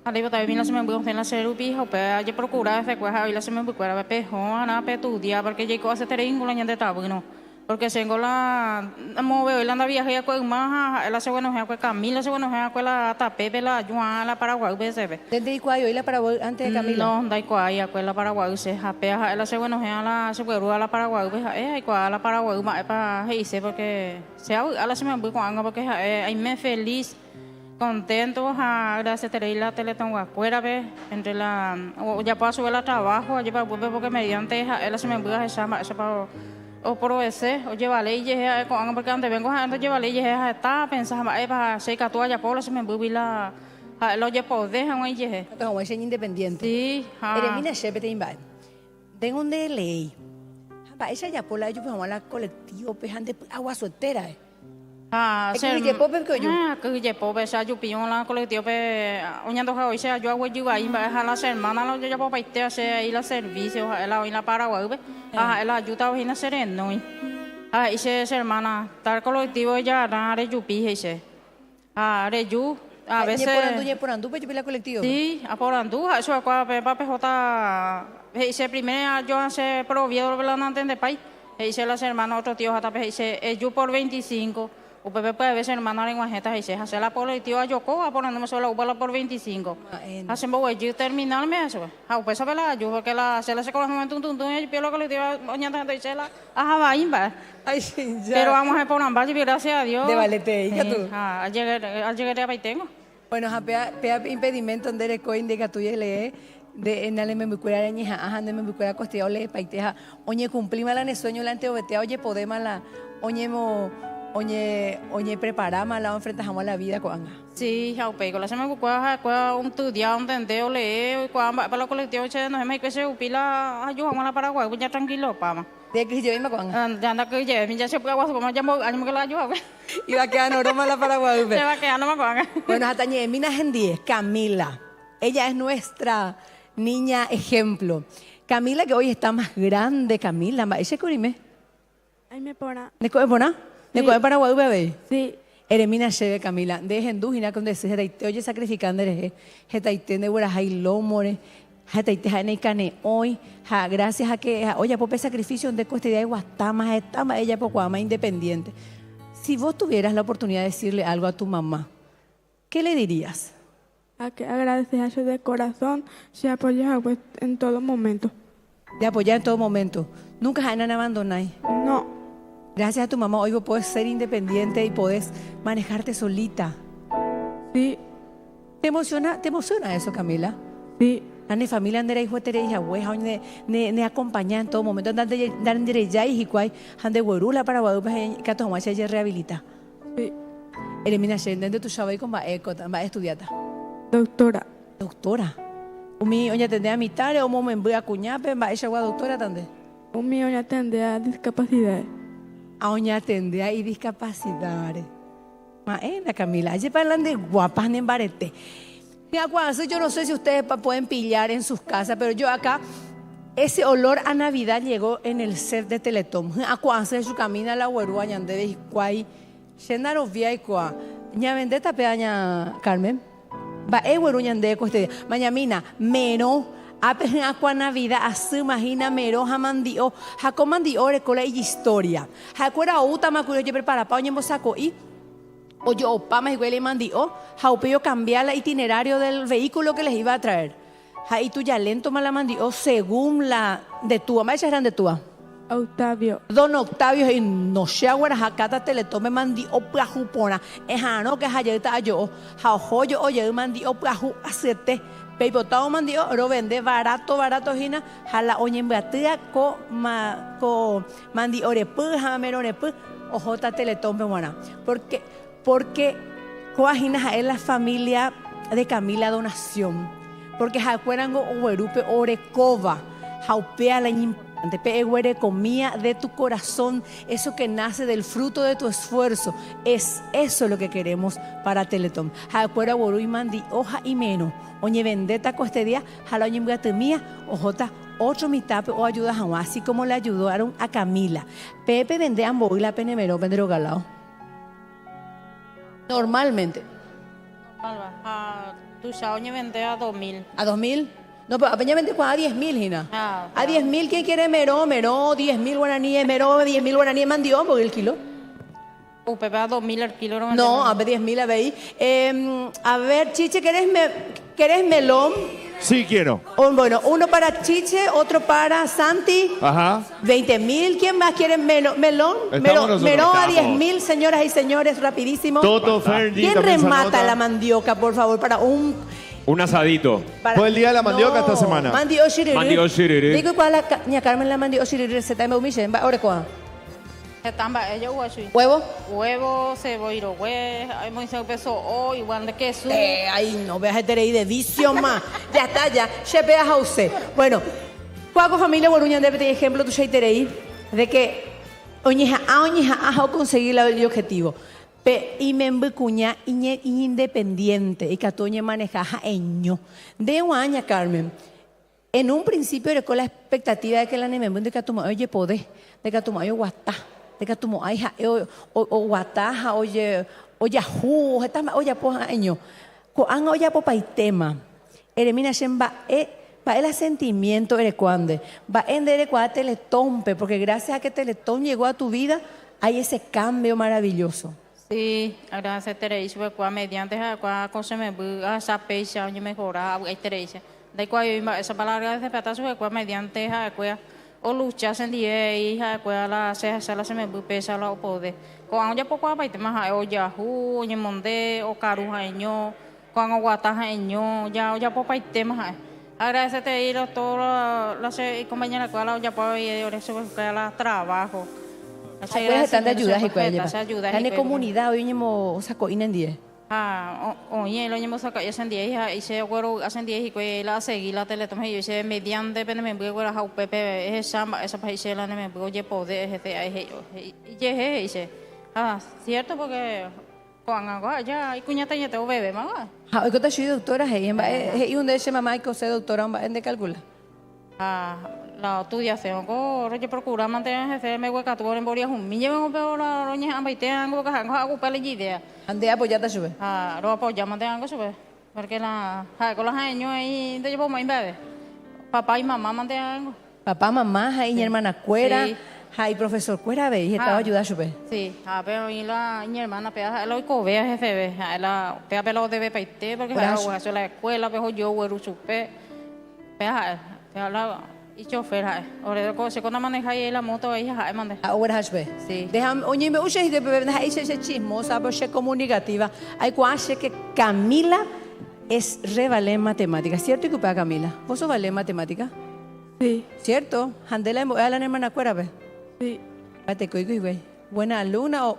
Dai pota ve me la se me buscaron hacer la serupi o pe yo procura de cuaja y la se me buscara pe joana pe tu día porque llegó a hacer teringulo en de tabu no. Porque tengo la move la anda viaje con más la se bueno con Camila se bueno con la tape la Juan la Paraguay BCB. Desde Iguay hoy la Paraguay antes de Camila. No, da Iguay con la Paraguay se japea la se bueno la se puede la Paraguay la Paraguay más para hice porque se a la se me voy con porque ahí me feliz contento gracias a la Teletón afuera ve entre la ya puedo subir al trabajo allí para porque mediante la se me voy a esa para o por ese o llevarle y con porque antes vengo a llevarle y está pensando para se que tú allá por se me bubila lo ya poder un y como es independiente sí Eremina Shepe te invade tengo un de ley para ella ya por la yo pues la colectivo pejante agua soltera se que pope que pope se yo pillo la colectivo pe oñando hoy se yo hago yo ahí a la semana lo yo ya por paite hace ahí la servicio la hoy la Paraguay la ayuda hoy na sereno y se hermana tal colectivo ya are yupi ese are yu a veces por andu pe la colectivo sí a por andu eso acá pe j ese primero yo hace proviedo la no de país ese las hermanas otro tío hasta pe ese yo por 25 Upepe puede ver hermano en Guajeta y se hace la colectiva Yoko a ponerme solo upala por 25. Hacen bobo yo terminarme eso. A upesa sabe la yo porque la se la se con momento un tuntun y pio la colectiva oñanta de se la a va imba. Ay ya. Pero vamos a poner un gracias a Dios. De valete y tú. Al llegar a Paitengo. Bueno, pea impedimento de coin de gatuye le de en ale me bucuera ñeja ajá de me bucuera costeado le paiteja oñe cumplima la ne sueño la anteobetea oye podemos la oñemo Oye, preparamos la enfrentamos a la vida con sí, jaupe, con la semana que un estudiar, un tendeo, leer, para la colectiva, nos hemos que se upila, ayudamos a la Paraguay, pues ya tranquilo, pama. ¿De que yo iba con? Ya anda que ya se puede hacer como ya ánimo que la ayuda. Y va a quedar normal la Paraguay. Se va a quedar normal con. Bueno, hasta Mina Gendíes, Camila. Ella es nuestra niña ejemplo. Camila que hoy está más grande, Camila, ese corime. Ay me pona. ¿Ne coe pona? ¿Ne coe Paraguay bebé? Sí. Eremina Cheve, Camila, de Hendujina con ese jetaite, oye sacrificando eres jetaite de Guarajay Lomore, jetaite jane cane hoy, gracias a que, oye, por sacrificio de coste de Guastama, estama ella por más independiente. Si vos tuvieras la oportunidad de decirle algo a tu mamá, ¿qué le dirías? A que agradeces a eso de corazón, se apoya pues, en todo momento. De apoyar en todo momento. ¿Nunca han abandonado? No. Gracias a tu mamá hoy vos podés ser independiente y podés manejarte solita. Sí. ¿Te emociona eso, Camila? Sí. La familia andera hijo de hija hueja ne acompañar en todo momento dan de ya y cuai han de huerula para Guadalupe que tu mamá se rehabilita. Sí. Eremina Shenden de tu chava y con va estudiata. Doctora. Doctora. Umi oña tende a mitad o mo me voy a cuñape va ella doctora tande. Umi oña tende a discapacidad. A oña tende a discapacidades. Maena Camila, allí hablan de guapas en barete. Yo no sé si ustedes pueden pillar en sus casas, pero yo acá, ese olor a Navidad llegó en el set de Teletón. Acuanse su camina la huerúa ñande de Iscuay, Shendaro vía Icua, ña vendeta pedaña Carmen. Va huerú ñande coste. Mañamina, meno, apen aqua Navidad, así imagina mero, jamandio, jacomandio, recola y historia. Jacuera uta macuro yo prepara pa oñembo saco y. O yo, opama y huele y mandió, jaupillo cambiar el itinerario del vehículo que les iba a traer. Ahí tú ya lento me la mandió según la de tu mamá, eran de tu Octavio. Don Octavio, y no se aguara, jacata te le tome mandió plajupona. Es no que ayer está yo, jaojo yo oye mandió plaju acete, Peipotao mandio, oro vende barato hina, jala oñembatia ko mandi orepu, jamero orepu, ojota Teletón peruana. Porque coajina es la familia de Camila Donación. Porque jacuerango uerupe orecova, jaupea la importante, peguere comía de tu corazón, eso que nace del fruto de tu esfuerzo. Es eso lo que queremos para Teletón. Jacuera boru y mandi hoja y menos. Oñe vendeta con este día, jala oñe mía, ojota otro mitape o ayuda jamás, así como le ayudaron a Camila. Pepe vende ambo y la penemero vendero galao. Normalmente. Tu oñe vende a 2.000. ¿A 2.000? No, pero apenas vende a 10.000, Gina. A 10.000, ¿quién quiere mero? Mero, 10.000 guaraníes, mero, 10.000 guaraníes mandión por el kilo. Pepe a 2.000 el kilo. No, a ver, 10.000 a ver ahí. A ver, Chiche, ¿querés melón? Sí, quiero. Bueno, uno para Chiche, otro para Santi. Ajá. 20.000. ¿Quién más quiere melón? Melón a 10.000, señoras y señores, rapidísimo. Toto Ferdi. ¿Quién remata la mandioca, por favor, para un asadito? Fue el día de la mandioca esta semana. Mandio shiriri. Mandio shiriri. Digo cuál la ña Carmen la mandio shiriri receta me umiche. Ahora cuál. ¿Huevo? Huevo, cebolla, hay muy peso o igual de queso. Ay, no veas este de vicio más. Ya está, ya. Se vea a usted. Bueno, cuaco familia Boruña de ejemplo tu sheiterei de que oñeja a conseguir el objetivo. Y me embecuña independiente y que toñe manejaja eño. De un año, Carmen. En un principio era con la expectativa de que la nemembu de que tu oye poder, de que tu mayo guatá. De que tu moaija o guataja oye está oye poja año coan oye popa y tema eremina shemba va el sentimiento ere cuando va en dere cuando Teletompe porque gracias a que Teletón llegó a tu vida hay ese cambio maravilloso. Sí, gracias Teresa porque mediante cuando consumir esa pecha oye mejorar hay Teresa de cuando esa palabra de petazo que mediante o lucha sendie hija cuela la se me pesa la opode con ya poco abaite más o yahoo ni monde o caruja eño con aguataja eño ya poco hay temas agradecete ir a todas las compañeras cuela ya puedo ir eso que la trabajo pues están de ayudas y cuella tiene comunidad hoy ñemo saco inendie oye, lo llevamos acá, yo sentí hija, y se acuerdo, ascendí y que la seguí la Teletón, y yo mediante, pero me voy a Pepe, esa país la me voy a poder, y cierto, porque cuando hago ya, hay cuñata y te bebé, mamá. ¿Qué te ha sido doctora? ¿Y un de ese mamá que se doctora en de cálculo? La estudiación, yo procuro mantener me hueca tu en boria un niño me veo la roña ambaite algo que hago para la idea. Ande apoyata sube. Lo apoyamos de algo sube. Porque con los años ahí de llevo más bebé. Papá y mamá mantean algo. Papá, mamá, ahí mi hermana Cuera, ahí profesor Cuera ve y estaba ayudando sube. Sí, pero y mi hermana pega lo que vea jefe, la pega pelo de paite porque hago la escuela, pero yo güero supe. Pega la y chofer ahora se cuando maneja ahí la moto ahí mande ahora hasbe sí déjame oye me usa de bebé ahí se chismosa pero se comunicativa hay cuache que Camila es revale en matemática cierto y que para Camila vos sos vale en matemática sí cierto handela a la hermana Cuera ve sí pate güey buena alumna o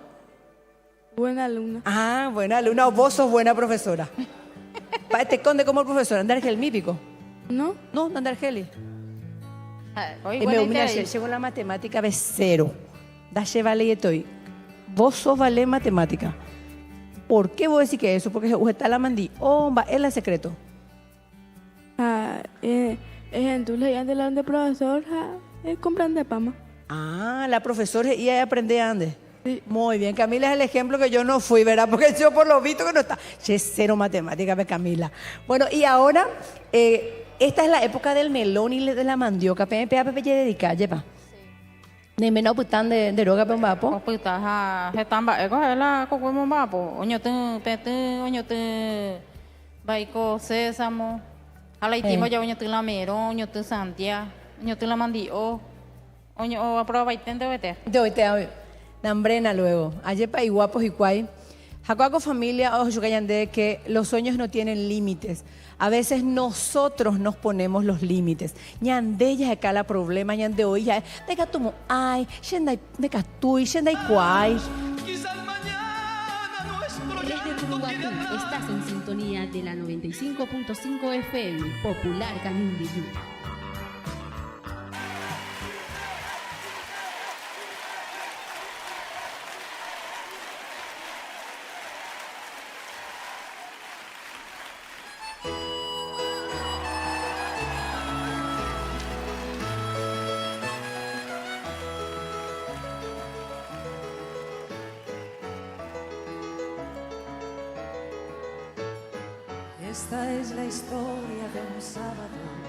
buena alumna buena alumna o vos sos buena profesora te conde como profesora andar gel mípico no andar gel llevo la matemática de cero. Dache vale y estoy. Vos sos vale matemática. ¿Por qué vos decís que eso? Porque está la mandí. Es el secreto. Entonces, antes la de profesor, compran de pama. La profesora y ella aprende a ande. Sí. Muy bien, Camila es el ejemplo que yo no fui, ¿verdad? Porque yo por lo visto que no está. Cero matemática de Camila. Bueno, y ahora... esta es la época del melón y de la mandioca. Pepe dedica, lleva. Ne menor putan de droga pe mbapo. Puta están la coco mbapo. Oño te baiko sésamo. Ala itimo ya oño te la mero, oño te santia, oño te la mandio. Oño a prueba itente vete. De hoy te nambrena luego. Ayer pa iguapos y cuay. Jacoaco familia, ojo de que los sueños no tienen límites. A veces nosotros nos ponemos los límites. Ñande ya acá la problema, ñande hoy ya de que tomo ay, yendai de catui, yendai cuai. Desde Uruguay estás en sintonía de la 95.5 FM, Popular Canindeyú. Esta es la historia de un sábado